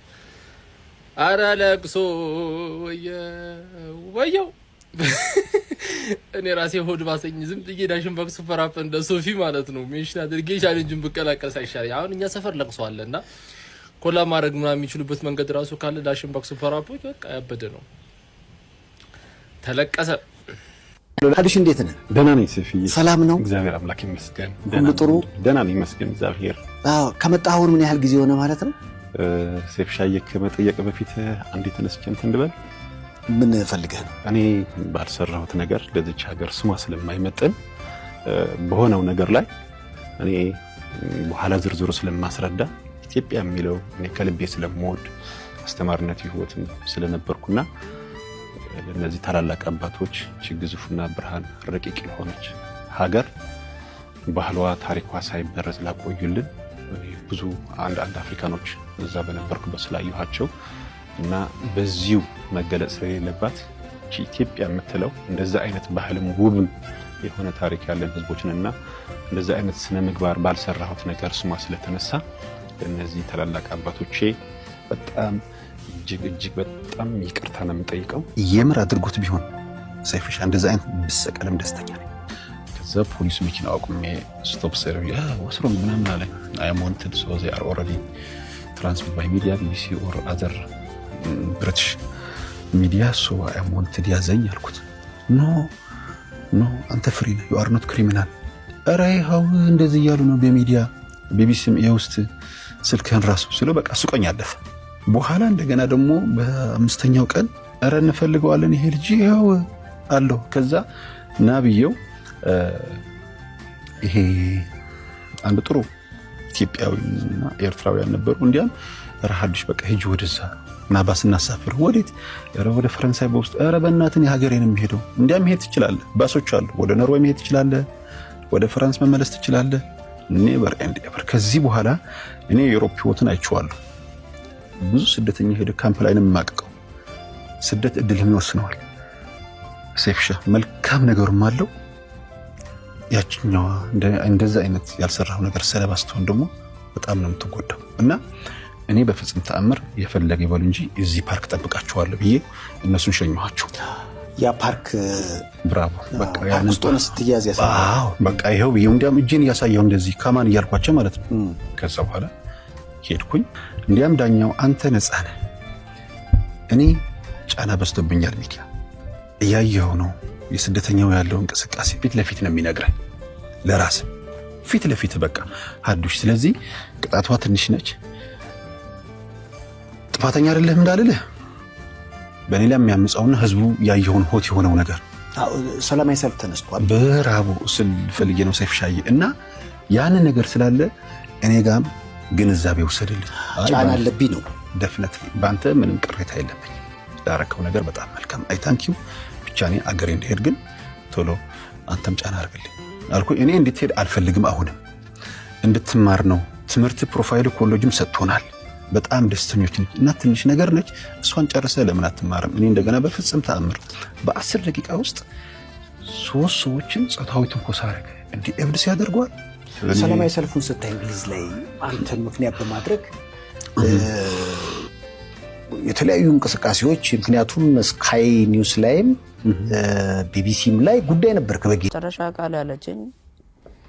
አረ ለቅሶ ወየው እኔ ራሴ ሆድ ባሰኝ። ዝም ብዬ ዳሽን ባንክ ሱፐር አፕ እንደ ሶፊ ማለት ነው ሜንሽን አድርጌ ቻሌንጅን ብቀላቀል ሳይሻል። አሁን እኛ ሰፈር ለቅሶ አለና ኮላ ማድረግ ምናምን የሚችሉበት መንገድ ራሱ ካለ ዳሽን ባንክ ሱፐር አፖች በቃ ያበደ ነው። ተለቀሰ። ሀዲሽ እንዴት ነህ? ደህና ነኝ ሰፊዬ። ሰላም ነው? እግዚአብሔር አምላክ ይመስገን። ሁሉ ጥሩ? ደህና ነኝ ይመስገን እግዚአብሔር። አዎ። ከመጣህ አሁን ምን ያህል ጊዜ ሆነ ማለት ነው? ሴፍሻዬ ከመጠየቅ በፊት አንዴ ተነስቼ እንትን እንድበል። ምን ፈልገህ ነው? እኔ ባልሰራሁት ነገር ለዚች ሀገር ስሟ ስለማይመጥን በሆነው ነገር ላይ እኔ በኋላ ዝርዝሩ ስለማስረዳ ኢትዮጵያ የሚለው እኔ ከልቤ ስለምወድ አስተማሪነት ህይወትም ስለነበርኩና ለነዚህ ታላላቅ አባቶች ግዙፍና ብርሃን ረቂቅ ለሆነች ሀገር ባህሏ ታሪኳ ሳይበረዝ ላቆዩልን ብዙ አንድ አፍሪካኖች እዛ በነበርኩበት ስላየኋቸው እና በዚሁ መገለጽ ስለሌለባት ኢትዮጵያ የምትለው እንደዛ አይነት ባህልም ውብም የሆነ ታሪክ ያለን ህዝቦችንና እንደዛ አይነት ስነ ምግባር ባልሰራሁት ነገር ስሟ ስለተነሳ እነዚህ ታላላቅ አባቶቼ በጣም እጅግ በጣም ይቅርታ ነው የምጠይቀው። የምር አድርጎት ቢሆን ሰይፍሻ እንደዛ አይነት ብሰቀልም ደስተኛ ነኝ። ከዛ ፖሊስ መኪና አቁሜ ስቶፕ ሰርቪ ወስሮ ምናምን አለ አይ አም ዋንትድ ሶ ዜ አር ኦልሬዲ ትራንስሚት ባይ ሚዲያ ቢቢሲ ኦር አዘር ብሪቲሽ ሚዲያ ሶ አይ አም ዋንትድ ያዘኝ አልኩት። ኖ አንተ ፍሪ ነህ ዩ አር ኖት ክሪሚናል። ኧረ ይኸው እንደዚህ እያሉ ነው በሚዲያ ቢቢሲም የውስጥ ስልክህን ራሱ ስለው በቃ ሱቆኝ አለፈ። በኋላ እንደገና ደግሞ በአምስተኛው ቀን ኧረ እንፈልገዋለን ይሄ ልጅ ይኸው አለው። ከዛ ናብየው ይሄ አንድ ጥሩ ኢትዮጵያዊና ኤርትራውያን ነበሩ። እንዲያም ኧረ ሀዱሽ በቃ ሂጂ ወደዛ እና ባስ እናሳፍር። ወዴት? ኧረ ወደ ፈረንሳይ በውስጥ ኧረ በእናትህ የሀገሬን የሚሄደው እንዲያም መሄድ ትችላለህ። ባሶች አሉ። ወደ ኖርዌይ መሄድ ትችላለህ። ወደ ፍራንስ መመለስ ትችላለህ። ኔቨር ኤንድ ኤቨር። ከዚህ በኋላ እኔ የዩሮፕ ህይወትን አይቼዋለሁ። ብዙ ስደተኛ ሄደ ካምፕ ላይ ነው የማቀቀው። ስደት እድልህን ይወስነዋል። ሴፍሻ መልካም ነገርም አለው። ያችኛዋ እንደዛ አይነት ያልሰራው ነገር ሰለባ ስትሆን ደግሞ በጣም ነው የምትጎዳው። እና እኔ በፍጹም ተአምር የፈለገ ይበሉ እንጂ እዚህ ፓርክ ጠብቃቸዋለሁ ብዬ እነሱን ሸኘኋቸው። ያ ፓርክ ብራቮ በቃ ያን ውስጡን ስትያዝ ያሳያው በቃ ይሄው ብዬው እንዲያም እጄን እያሳየው እንደዚህ ከማን እያልኳቸው ማለት ነው። ከዛ በኋላ ሄድኩኝ። እንዲያም ዳኛው አንተ ነፃ ነህ፣ እኔ ጫና በዝቶብኛል ሚኪያ እያየኸው ነው። የስደተኛው ያለው እንቅስቃሴ ፊት ለፊት ነው የሚነግረን፣ ለራስ ፊት ለፊት በቃ ሀዱሽ። ስለዚህ ቅጣቷ ትንሽ ነች። ጥፋተኛ አይደለህም እንዳልልህ በእኔ ላይ የሚያምፀውና ህዝቡ ያየውን ሆት የሆነው ነገር ሰላማዊ ሰልፍ ተነስቷል። በራቡ ስል ፈልጌ ነው ሰይፍ ሻዬ እና ያንን ነገር ስላለ እኔ ጋም ግንዛቤ ወሰድልኝ። ጫና አለብኝ ነው ደፍነት በአንተ ምንም ቅሬታ የለብኝ። ላረከው ነገር በጣም መልካም አይ ታንክ ዩ። ብቻ እኔ አገሬ እንድሄድ ግን ቶሎ አንተም ጫና አድርግልኝ አልኩ። እኔ እንድትሄድ አልፈልግም፣ አሁንም እንድትማር ነው። ትምህርት ፕሮፋይል ኮሌጅም ሰጥቶናል። በጣም ደስተኞች ነች እና ትንሽ ነገር ነች። እሷን ጨርሰ ለምን አትማርም? እኔ እንደገና በፍጹም ተአምር በ10 ደቂቃ ውስጥ 3 ሰዎችን ጾታዊ ትንኮሳ አደረገ። እንዴ እብድስ ያደርገዋል። ሰላማዊ ሰልፉን ስታይ እንግሊዝ ላይ አንተን ምክንያት በማድረግ የተለያዩ እንቅስቃሴዎች ምክንያቱም ስካይ ኒውስ ላይም ቢቢሲም ላይ ጉዳይ ነበር። ከበቂ መጨረሻ ቃል ያለችኝ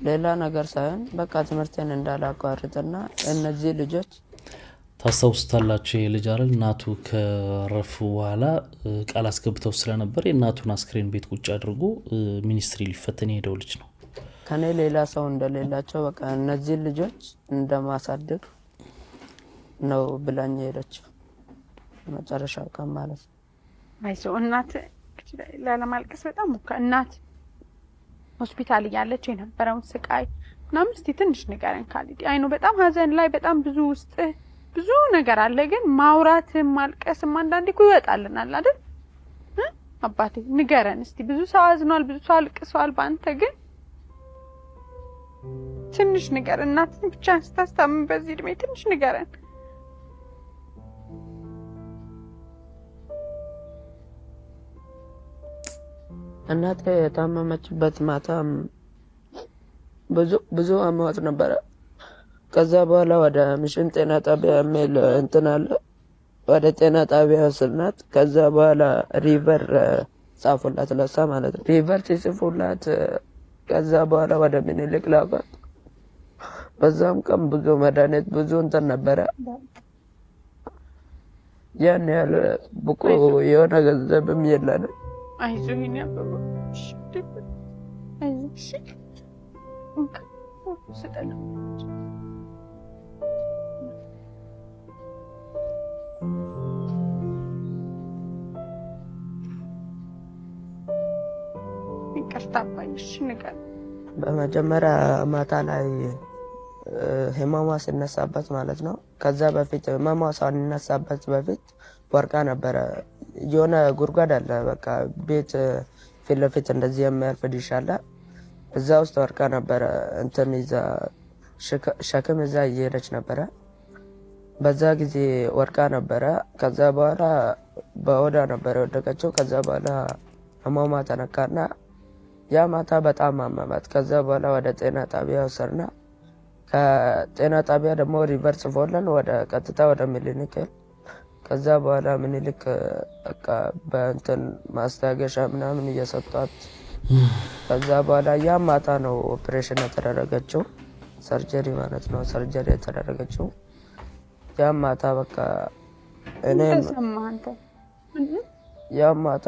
ሌላ ነገር ሳይሆን በቃ ትምህርቴን እንዳላቋርጥና እነዚህ ልጆች ታስታውሱታላችሁ። የልጅ አይደል እናቱ ከረፉ በኋላ ቃል አስገብተው ስለነበር የእናቱን አስክሬን ቤት ቁጭ አድርጎ ሚኒስትሪ ሊፈተን የሄደው ልጅ ነው። ከኔ ሌላ ሰው እንደሌላቸው በቃ እነዚህ ልጆች እንደማሳደግ ነው ብላኝ ሄደችው። መጨረሻው ቀን ማለት ነው። አይዞ እናት ላለማልቀስ በጣም እናት ሆስፒታል እያለች የነበረውን ስቃይ ምናምን እስቲ ትንሽ ንገረን ካሊድ። አይኑ በጣም ሀዘን ላይ በጣም ብዙ ውስጥ ብዙ ነገር አለ፣ ግን ማውራትም ማልቀስም አንዳንዴ እኮ ይወጣልናል አይደል? አባቴ ንገረን እስቲ። ብዙ ሰው አዝኗል፣ ብዙ ሰው አልቅሷል በአንተ፣ ግን ትንሽ ንገረን። እናትን ብቻ ስታስታምም በዚህ እድሜ ትንሽ ንገረን። እናቴ የታመመችበት ማታ ብዙ አሟት ነበረ። ከዛ በኋላ ወደ ሚሽን ጤና ጣቢያ የሚል እንትን አለ፣ ወደ ጤና ጣቢያ ወሰድናት። ከዛ በኋላ ሪቨር ጻፉላት፣ ለሳ ማለት ነው። ሪቨር ሲጽፉላት ከዛ በኋላ ወደ ምኒልክ ላኳት። በዛም ቀን ብዙ መድኃኒት ብዙ እንትን ነበረ። ያን ያህል ብቁ የሆነ ገንዘብም የለንም። አይዞህ የኔ አበባ አይዞሽ ስጠላ ይቅርታ ባይሽ ንገር። በመጀመሪያ ማታ ላይ ህመሟ ሲነሳበት ማለት ነው። ከዛ በፊት ህመሟ ሳይነሳበት በፊት ወርቃ ነበረ። የሆነ ጉድጓድ አለ በቃ ቤት ፊት ለፊት እንደዚህ የሚያልፍ ዲሽ አለ። እዛ ውስጥ ወርቃ ነበረ። እንትን ይዛ ሸክም ይዛ እየሄደች ነበረ። በዛ ጊዜ ወርቃ ነበረ። ከዛ በኋላ በወዳ ነበረ ወደቀችው። ከዛ በኋላ ህመሟ ተነካና ያ ማታ በጣም አመማት። ከዛ በኋላ ወደ ጤና ጣቢያ ወሰድና ከጤና ጣቢያ ደግሞ ሪቨር ጽፎልን ወደ ቀጥታ ወደ ሚሊኒክ። ከዛ በኋላ ምኒልክ በቃ በእንትን ማስታገሻ ምናምን እየሰጧት ከዛ በኋላ ያ ማታ ነው ኦፕሬሽን የተደረገችው፣ ሰርጀሪ ማለት ነው። ሰርጀሪ የተደረገችው ያ ማታ በቃ እኔ ያ ማታ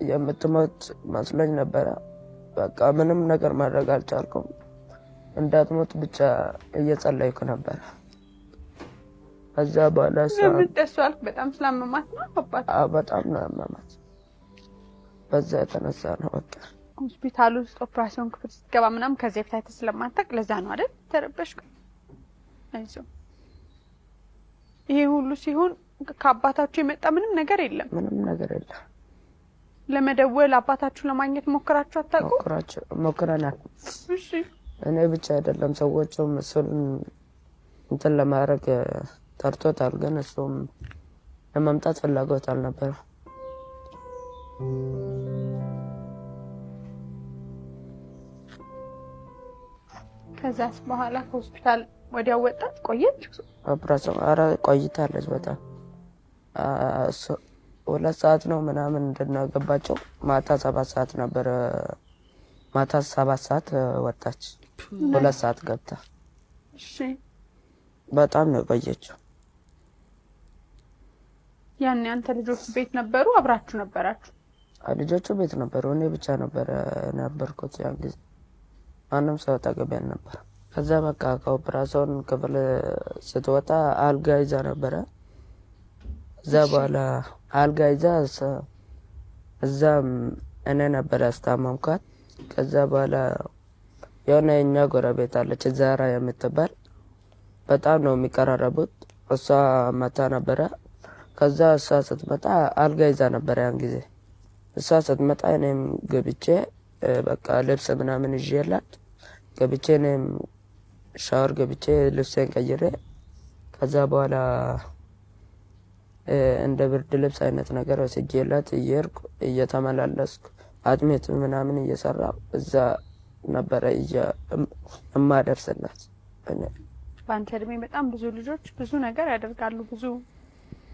የምትሞት መስሎኝ ነበረ። በቃ ምንም ነገር ማድረግ አልቻልኩም። እንዳትሞት ብቻ እየጸለይኩ ነበር። ከዛ በኋላ ስለምትደሷል በጣም ስላመማት ነው አባት? በጣም ነው ያመማት። በዛ የተነሳ ነው በቃ ሆስፒታል ውስጥ ኦፕሬሽን ክፍል ስትገባ ምናምን ከዚህ በፊት አይተህ ስለማታውቅ ለዛ ነው አይደል ተረበሽኩ። አይዞህ ይሄ ሁሉ ሲሆን ከአባታችሁ የመጣ ምንም ነገር የለም? ምንም ነገር የለም። ለመደወል አባታችሁ ለማግኘት ሞክራችሁ አታውቁ? ሞክረናል። እሺ እኔ ብቻ አይደለም ሰዎቹም እሱን እንትን ለማድረግ ጠርቶታል፣ ግን እሱም ለመምጣት ፍላጎት አልነበረ። ከዛስ በኋላ ከሆስፒታል ወዲያው ወጣት ቆየች? ኦፕሬሽን ኧረ ቆይታለች በጣም 2 ሰዓት ነው ምናምን እንድናገባቸው ማታ 7 ሰዓት ነበር። ማታ 7 ሰዓት ወጣች፣ 2 ሰዓት ገብታ። እሺ በጣም ነው ቆየችው። ያን አንተ ልጆች ቤት ነበሩ? አብራችሁ ነበራችሁ? ልጆቹ ቤት ነበሩ። እኔ ብቻ ነበርኩት ያን ጊዜ። ማንም ሰው አጠገቤ ነበር። ከዛ በቃ ከኦፕራሲዮን ክፍል ስትወጣ አልጋ ይዛ ነበረ። እዛ በኋላ አልጋ ይዛ እዛም እኔ ነበር ያስታመምኳት። ከዛ በኋላ የሆነ የኛ ጎረቤት አለች ዛራ የምትባል በጣም ነው የሚቀራረቡት። እሷ መታ ነበረ። ከዛ እሷ ስትመጣ አልጋ ይዛ ነበረ ያን ጊዜ። እሷ ስትመጣ እኔም ገብቼ በቃ ልብስ ምናምን ይዤላት ገብቼ እኔም ሻወር ገብቼ ልብሴን ቀይሬ ከዛ በኋላ እንደ ብርድ ልብስ አይነት ነገር ወስጄላት እየሄድኩ እየተመላለስኩ አጥሜት ምናምን እየሰራሁ እዛ ነበረ እማደርስላት። በአንተ እድሜ በጣም ብዙ ልጆች ብዙ ነገር ያደርጋሉ። ብዙ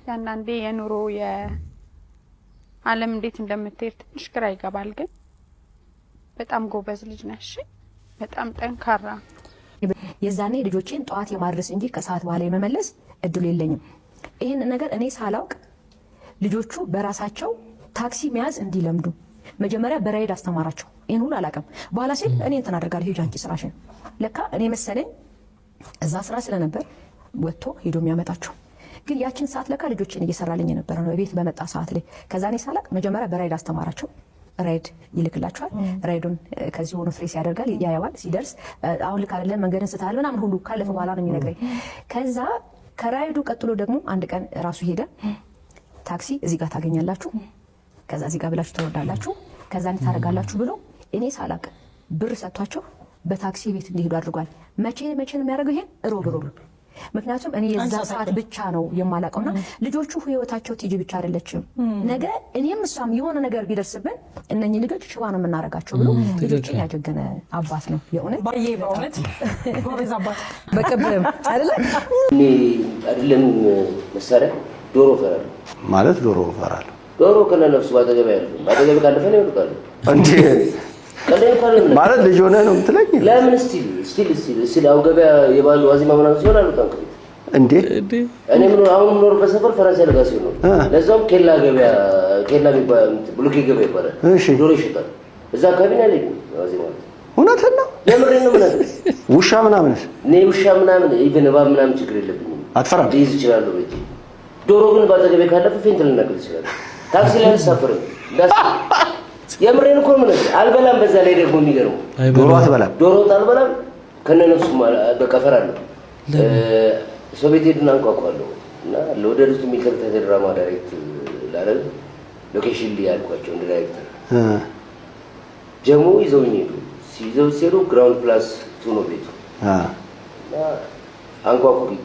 ያንዳንዴ የኑሮ የዓለም እንዴት እንደምትሄድ ትንሽ ግራ ይገባል። ግን በጣም ጎበዝ ልጅ ነሽ፣ በጣም ጠንካራ። የዛኔ ልጆቼን ጠዋት የማድረስ እንጂ ከሰዓት በኋላ የመመለስ እድሉ የለኝም። ይህን ነገር እኔ ሳላውቅ ልጆቹ በራሳቸው ታክሲ መያዝ እንዲለምዱ መጀመሪያ በራይድ አስተማራቸው። ይህን ሁሉ አላውቅም። በኋላ ሲል እኔ እንትን አደርጋለሁ ሂጂ አንቺ ስራሽን። ለካ እኔ መሰለኝ እዛ ስራ ስለነበር ወጥቶ ሄዶ የሚያመጣቸው። ግን ያችን ሰዓት ለካ ልጆችን እየሰራልኝ የነበረ ነው ቤት በመጣ ሰዓት ላይ። ከዛ እኔ ሳላውቅ መጀመሪያ በራይድ አስተማራቸው። ራይድ ይልክላቸዋል። ራይዱን ከዚህ ሆኖ ፍሬስ ያደርጋል፣ ያየዋል። ሲደርስ አሁን ልክ አይደለም መንገድን ስተሃል ምናምን ሁሉ ካለፈ በኋላ ነው የሚነግረኝ። ከዛ ከራይዱ ቀጥሎ ደግሞ አንድ ቀን ራሱ ሄደ። ታክሲ እዚህ ጋር ታገኛላችሁ፣ ከዛ እዚህ ጋር ብላችሁ ትወርዳላችሁ፣ ከዛ እንዴት ታደርጋላችሁ ብሎ እኔ ሳላውቅ ብር ሰጥቷቸው በታክሲ ቤት እንዲሄዱ አድርጓል። መቼ ነው የሚያደርገው ይሄን? ሮብ። ምክንያቱም እኔ የዛ ሰዓት ብቻ ነው የማላውቀውና ልጆቹ ህይወታቸው ቲጂ ብቻ አይደለችም። ነገ እኔም እሷም የሆነ ነገር ቢደርስብን እነኚህ ልጆች ሽባ ነው የምናደርጋቸው ብሎ ልጆችን ያጀገነ አባት ነው። የእውነት ባዬ በእውነት ጎበዝ አባት በቅብም አይደለም እኔ አይደለም መሳሪያ ዶሮ ፈራለሁ ማለት ዶሮ ፈራለሁ። ዶሮ ከነፍሱ ባጠገብ ያለው ባጠገብ ካለፈ ነው ይወድቃሉ እንዴ ማለት ልጅ ሆነ ነው የምትለኝ? ለምን ስቲል አሁን ገበያ የባሉ ዋዜማ ምናምን ሲሆን አልወጣም ከቤት እንዴ? እኔ አሁን የምኖርበት ሰፈር ፈረንሳይ ለጋ ሲሆን ነው። ለዛውም ኬላ ገበያ ኬላ የሚባል ብሎኬ ገበያ ይባላል። ዶሮ ይሸጣል እዛ አካባቢ ነው ያለኝ ዋዜማ። እውነትህን ነው? የምሬን ነው። ምናምን ውሻ ምናምን እኔ ውሻ ምናምን ኢቭን እባብ ምናምን ችግር የለብኝም። አትፈራም? ልይዝ እችላለሁ በእጄ። ዶሮ ግን ባጠገቤ ካለፈ ፌንት ልነቅል እችላለሁ። ታክሲ ላይ አልሳፈርም። የምሬን እኮ ምን አልበላም። በዛ ላይ ደግሞ የሚገርመው ዶሮ አትበላም? ዶሮ አልበላም ከነነሱ በቃ እፈራለሁ። ሰው ቤት ሄድና አንኳኳለሁ እና ለወደዱት የሚከታተል ድራማ ዳይሬክት ላረግ ሎኬሽን ላይ ያልኳቸው እንደ ዳይሬክተር ጀሞ ይዘውኝ ሄዱ። ሲሄዱ ግራውንድ ፕላስ 2 ነው ቤቱ እና አንኳኩ ግቢ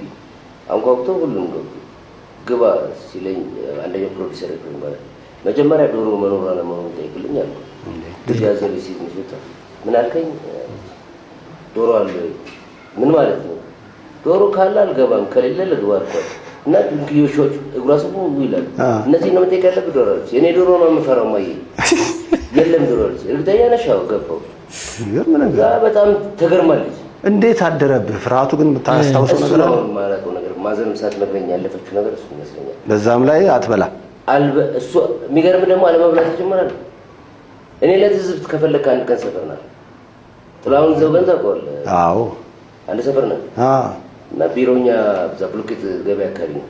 አንኳኩተው ሁሉም ገቡ። ግባ ሲለኝ አንደኛው ፕሮዲሰር ይባላል መጀመሪያ ዶሮ መኖር አለመኖሩን ጠይቅልኝ አልኩ። ልጅ ያዘለ ሲል ምሽታ ምን አልከኝ? ዶሮ አለ። ምን ማለት ነው? ዶሮ ካለ አልገባም ከሌለ ልግባ አልኳት እና ድንክዮሾች እግሯ ስቡ ይላል። እነዚህ ነው መጠየቅ ያለብህ ዶሮ አለች። የኔ ዶሮ ነው የምፈራው ማየ የለም ዶሮ አለች። እርግጠኛ ነሽ? አዎ ገባሁ። ይገርም ነገር በጣም ተገርማለች። እንዴት አደረብህ? ፍርሃቱ ግን የምታስታውሰው ነገር አለ? ማለቀው ነገር ማዘንም ሳትነግረኝ ያለፈችው ነገር እሱ ይመስለኛል። በዛም ላይ አትበላ እሱ የሚገርም ደግሞ አለመብላት ይጀምራል። እኔ ለትዝብት ከፈለክ አንድ ቀን ሰፈር ናት ጥላሁን ዘውገን ታውቀዋለህ? አዎ አንድ ሰፈር ናት እና ቢሮኛ እዛ ብሎኬት ገበያ አካባቢ ነው።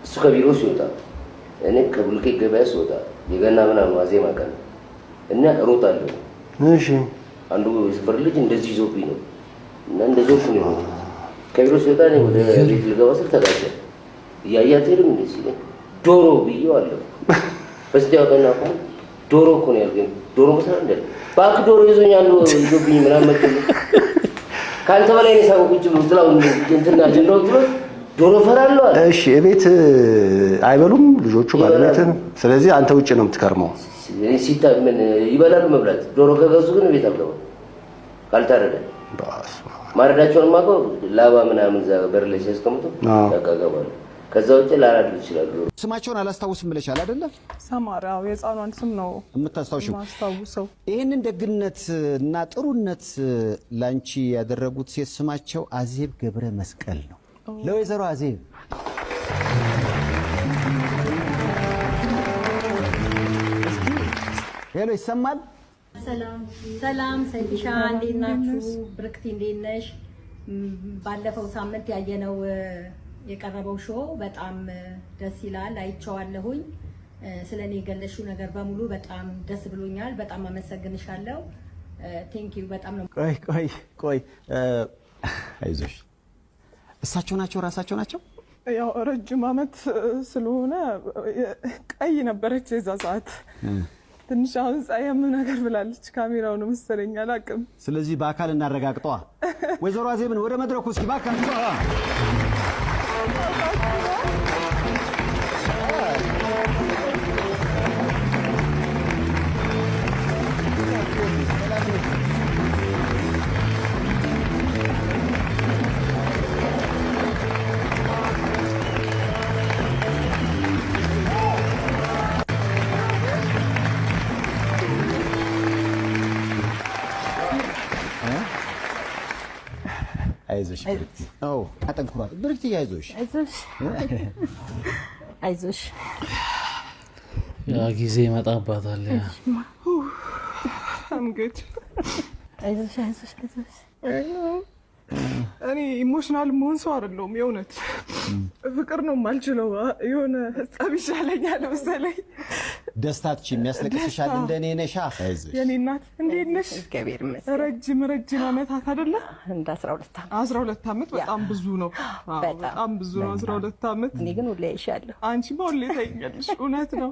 እሱ ከቢሮ ሲወጣ እኔ ከብሎኬት ገበያ ስወጣ የገና ምናምን ዋዜማ ቀን እና እሮጣለሁ። እሺ አንዱ የሰፈር ልጅ እንደዚህ ይዞብኝ ነው እና እንደዚህ ነው ከቢሮ ሲወጣ እኔ ወደ ቤት ልገባ ስል ተጋጨ። እያያት ሄድም እንደ ሲለኝ ዶሮ ብዬዋለሁ። በስቲያው ቀን አቆ ዶሮ እኮ ነው ያልከኝ። ዶሮ መስራት እንደ ባክ ዶሮ ይዞኛል ይዞብኝ ምናምን መጥቶ ካንተ በላይ ነው ሳውቁ ቁጭ ብሎ ጥላው እንትና ጀንዶ ዶሮ ፈራለሁ አለ። እሺ እቤት አይበሉም ልጆቹ ባለቤትን? ስለዚህ አንተ ውጭ ነው የምትከርመው? ሲታ ምን ይበላሉ መብላት። ዶሮ ከገዙ ግን ቤት አልገባም ካልታረደ። ማረዳቸውን ማቀው ላባ ምናምን እዛ በር ላይ ሲያስቀምጡ ያቃጋባሉ። ከዛ ውጭ ላራድ ይችላሉ። ስማቸውን አላስታውስም ብለሻል አይደለ? ሰማራው የጻኗን ስም ነው የምታስታውሽው? ማስታውሰው። ይህንን ደግነት እና ጥሩነት ላንቺ ያደረጉት ሴት ስማቸው አዜብ ገብረ መስቀል ነው። ለወይዘሮ አዜብ እስኪ ሄሎ ይሰማል? ሰላም ሰይፍሻ እንዴት ናችሁ? ብርክቲ እንዴት ነሽ? ባለፈው ሳምንት ያየነው የቀረበው ሾው በጣም ደስ ይላል። አይቼዋለሁኝ። ስለኔ የገለሽው ነገር በሙሉ በጣም ደስ ብሎኛል። በጣም አመሰግንሻለሁ። ቴንክ ዩ በጣም ነው። ቆይ አይዞሽ። እሳቸው ናቸው ራሳቸው ናቸው? ያው ረጅም አመት ስለሆነ ቀይ ነበረች የዛ ሰዓት። ትንሽ አሁን ጻየም ነገር ብላለች። ካሜራው ነው መሰለኝ አላውቅም። ስለዚህ በአካል እናረጋግጧ። ወይዘሮ አዜብን ወደ መድረኩ እስኪ ባካችሁ። አይዞሽ ብርክቲ። አዎ አጠንክሯት ብርክቲ። አይዞሽ። ያ ጊዜ ይመጣባታል። ያ አንገት አይዞሽ። እኔ ኢሞሽናል መሆን ሰው አይደለሁም። የእውነት ፍቅር ነው የማልችለው። የሆነ ጸብ ይሻለኛል መሰለኝ። ደስታች የሚያስለቅስሻል እንደኔ ነሻ። አይዞሽ የኔ እናት እንዴት ነሽ? እግዚአብሔር ይመስገን። ረጅም አመታት አይደለ? እንደ 12 አመት 12 አመት በጣም ብዙ ነው። በጣም ብዙ ነው 12 አመት። እኔ ግን ሁሌ አይሻለሁ። አንቺ ሁሌ ታይኛለሽ። እውነት ነው።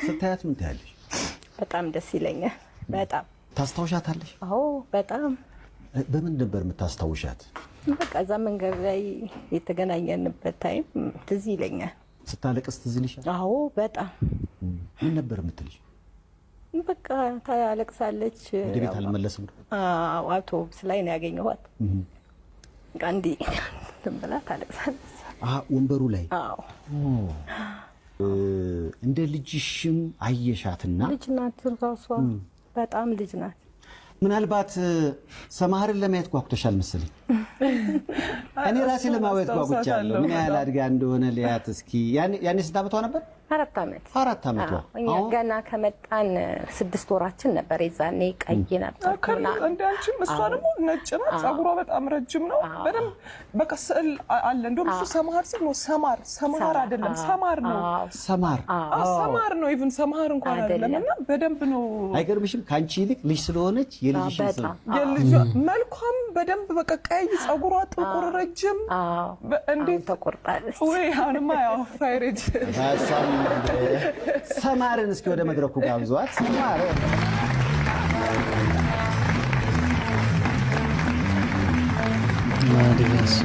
ስታያት ምን ታያለሽ? በጣም ደስ ይለኛል። በጣም ታስታውሻታለሽ? አዎ በጣም። በምን ነበር የምታስታውሻት? በቃ እዛ መንገድ ላይ የተገናኘንበት ታይም ትዝ ይለኛል። ስታለቅስ ትዝ ይልሻል? አዎ በጣም። ምን ነበር የምትልሽ? በቃ ታለቅሳለች። ወደ ቤት አልመለስም። አዎ አውቶቡስ ላይ ነው ያገኘኋት። አንዴ ብላ ታለቅሳለች። ወንበሩ ላይ? አዎ። እንደ ልጅሽም አየሻትና? ልጅ ናት ራሷ፣ በጣም ልጅ ናት። ምናልባት ሰማህርን ለማየት ጓጉተሻል መሰለኝ። እኔ ራሴ ለማየት ጓጉቻለሁ። ምን ያህል አድጋ እንደሆነ ሊያት እስኪ። ያኔ ስንት ዓመቷ ነበር? 4 ዓመት። 4 ዓመቷ። እኛ ገና ከመጣን 6 ወራችን ነበር። የዛኔ ቀይ ነበር ከና እንደ አንቺም እሷ ደግሞ ነጭ ናት። ጸጉሯ በጣም ረጅም ነው። በደንብ በቃ ስዕል አለ። እንደውም እሱ ሰማር ሲል ነው ሰማር አይደለም ሰማር ነው። ሰማር ነው። ኢቭን ሰማር እንኳን አይደለም። እና በደንብ ነው። አይገርምሽም? ካንቺ ይልቅ ልጅ ስለሆነች የልጅሽን ስም የልጅ መልኳም በደንብ በቃ ቀይ ጸጉሯ ጥቁር ረጅም እንዴት ተቆርጣለች ወይ አሁንማ ያው ፋይሬጅ ሰማርን እስኪ ወደ መድረኩ ጋብዟት። ሰማር ማዲጋስ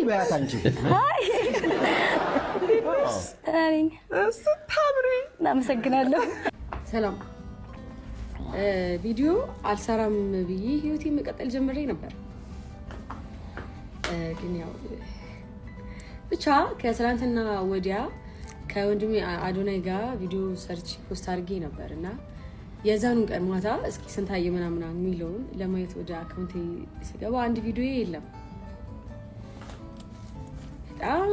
በያት አንቺ። ስታምሪ። እናመሰግናለሁ። ሰላም። ቪዲዮ አልሰራም ብዬ ህይወቴን መቀጠል ጀምሬ ነበር። ግን ያው ብቻ ከትናንትና ወዲያ ከወንድሜ አዶናይ ጋር ቪዲዮ ሰርች ፖስት አድርጌ ነበር እና የዛኑን ቀን ማታ እስኪ ስንታየ ምናምን የሚለውን ለማየት ወደ አካውንቴ ስገባ አንድ ቪዲዮ የለም። በጣም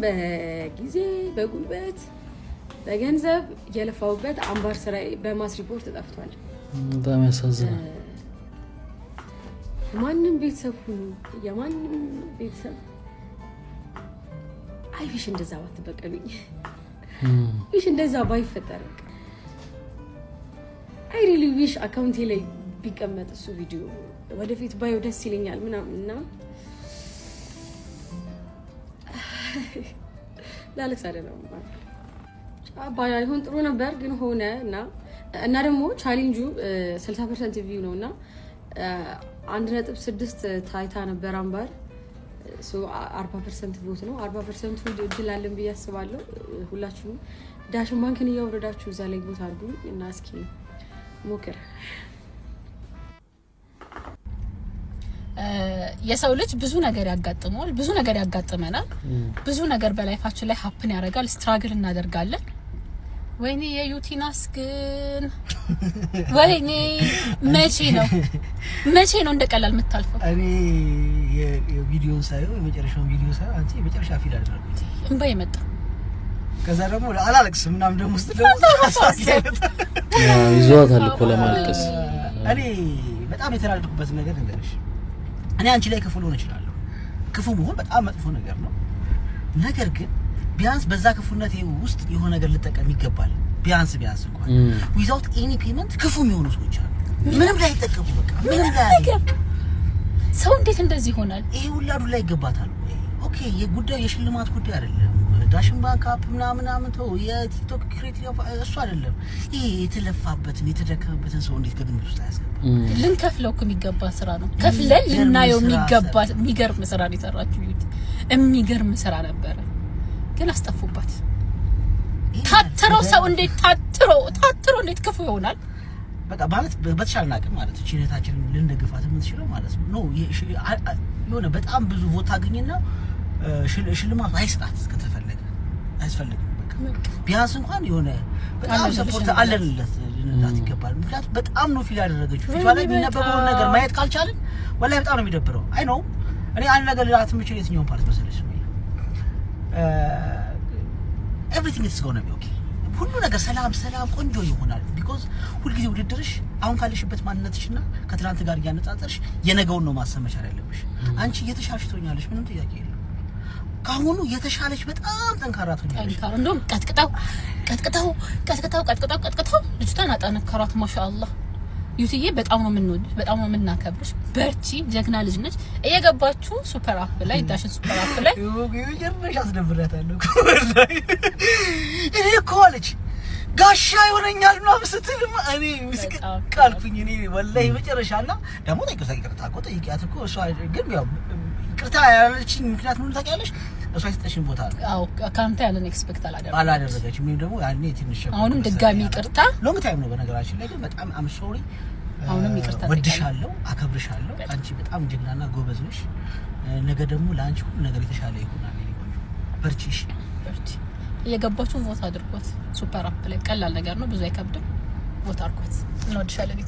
በጊዜ በጉልበት በገንዘብ የለፋውበት አምባር ስራዬ በማስ ሪፖርት ጠፍቷል። በጣም ያሳዝናል። የማንም ቤተሰብ ሁሉ የማንም ቤተሰብ አይሽ እንደዛ ባትበቀሉኝ፣ አይሽ እንደዛ ባይፈጠር፣ አይ ሪሊ ዊሽ አካውንቴ ላይ ቢቀመጥ እሱ ቪዲዮ ወደፊት ባየው ደስ ይለኛል ምናምን እና ላለቅስ አይደለም ባይሆን ጥሩ ነበር ግን ሆነ እና ደግሞ ቻሌንጁ 60% ቪው ነው እና 1.6 ታይታ ነበር አምባር 40% ቮት ነው። 40% እድል አለን ብዬ አስባለሁ። ሁላችሁም ዳሽን ባንክን እያወረዳችሁ እዛ ላይ ቮት አድርጉ እና እስኪ ሞክር። የሰው ልጅ ብዙ ነገር ያጋጥመዋል፣ ብዙ ነገር ያጋጥመናል፣ ብዙ ነገር በላይፋችን ላይ ሀፕን ያደርጋል፣ ስትራግል እናደርጋለን። ወይኔ የዩቲናስ ግን ወይኔ መቼ ነው እንደቀላል የምታልፈው? እኔ የቪዲዮን ሳይው የመጨረሻውን ቪዲዮ ሳይው አንቺ የመጨረሻ ፊል አደረኩት እንባ ይመጣ። ከዛ ደግሞ አላለቅስም ምናምን ደግሞ ይዟታል እኮ ለማልቀስ። እኔ በጣም የተናደድኩበት ነገር ነገርሽ፣ እኔ አንቺ ላይ ክፉ ልሆን እችላለሁ። ክፉ መሆን በጣም መጥፎ ነገር ነው። ነገር ግን ቢያንስ በዛ ክፉነት ውስጥ የሆነ ነገር ልጠቀም ይገባል። ቢያንስ እንኳን ዊዛውት ኤኒ ፔመንት ክፉ የሚሆኑ ሰዎች አሉ። ምንም ላይ ተጠቀሙ በቃ ምንም ላይ ሰው እንዴት እንደዚህ ይሆናል? ይሄ ሁላዱ ላይ ይገባታል። ኦኬ የጉዳይ የሽልማት ጉዳይ አይደለም። ዳሽን ባንክ አፕ ምናምን ተው፣ የቲክቶክ ክሬቲቭ እሱ አይደለም። ይሄ የተለፋበትን የተደከመበትን ሰው እንዴት ከግምት ውስጥ አያስገባም? ልንከፍለው እኮ የሚገባ ስራ ነው። ከፍለን ልናየው የሚገባ የሚገርም ስራ ነው የሰራችሁት። የሚገርም ስራ ነበረ፣ ግን አስጠፉባት። ታትረው ሰው እንዴት ታትሮ እንዴት ክፉ ይሆናል? በቃ ማለት በተሻለ አቅም ማለት ቺነታችንን ልንደግፋት የምንችለው ማለት ነው። የሆነ በጣም ብዙ ቦታ አገኘና ሽልማት አይስጣት ከተፈለገ አያስፈልግም። በቃ ቢያንስ እንኳን የሆነ በጣም ሰፖርት አለንለት ልንላት ይገባል። ምክንያቱም በጣም ነው ፊል ያደረገችው። ፊቷ ላይ የሚነበበውን ነገር ማየት ካልቻልን ወላሂ በጣም ነው የሚደብረው። አይ ነው እኔ አንድ ነገር ልላት የምችል የትኛውን ፓርት መሰለሽ? ኤቭሪቲንግ ኢዝ ጎና ቢ ኦኬ። ሁሉ ነገር ሰላም ቆንጆ ይሆናል። ቢኮዝ ሁልጊዜ ውድድርሽ አሁን ካለሽበት ማንነትሽና ከትናንት ጋር እያነጻጸርሽ የነገውን ነው ማሰብ መቻል ያለብሽ። አንቺ እየተሻለሽ ትሆኛለሽ፣ ምንም ጥያቄ የለም። ካሁኑ የተሻለች በጣም ጠንካራ ትሆኛለሽ። እንደውም ቀጥቅጠው ልጅቷን አጠነከሯት። ማሻአላህ ዩቲዬ በጣም ነው የምንወድ፣ በጣም ነው የምናከብርሽ። በርቺ፣ ጀግና ልጅ ነች። እየገባችሁ ሱፐር አፕ ላይ ዳሽን ሱፐር አፕ ላይ ጀርመሽ አስደብራታለሁ እኔ እኮ አለች ጋሻ ይሆነኛል ነው ስትል እኔ ምስክ ቃልኩኝ። እኔ ወላሂ መጨረሻና ደግሞ ይቅርታ እኮ ጠይቂያት እኮ እሷ ግን ያው ይቅርታ ያለችኝ ምክንያት ምን ታውቂያለሽ? እሷ የሰጠሽኝ ቦታ ነው። አዎ ካንተ ያለን ኤክስፔክት አላደረገችም። ምንም ደግሞ ያኔ ትንሽ አሁንም ድጋሚ ይቅርታ ሎንግ ታይም ነው በነገራችን ላይ ግን በጣም አም ሶሪ። አሁንም ይቅርታ ወድሻለሁ፣ አከብርሻለሁ። አንቺ በጣም ጀግናና ጎበዝ ነሽ። ነገ ደግሞ ለአንቺ ሁሉ ነገር የተሻለ ይሆናል። በርቺሽ። እየገባችሁ ቮት አድርጓት። ሱፐር አፕ ላይ ቀላል ነገር ነው፣ ብዙ አይከብድም። ቮት አድርጓት። እንወድሻለን።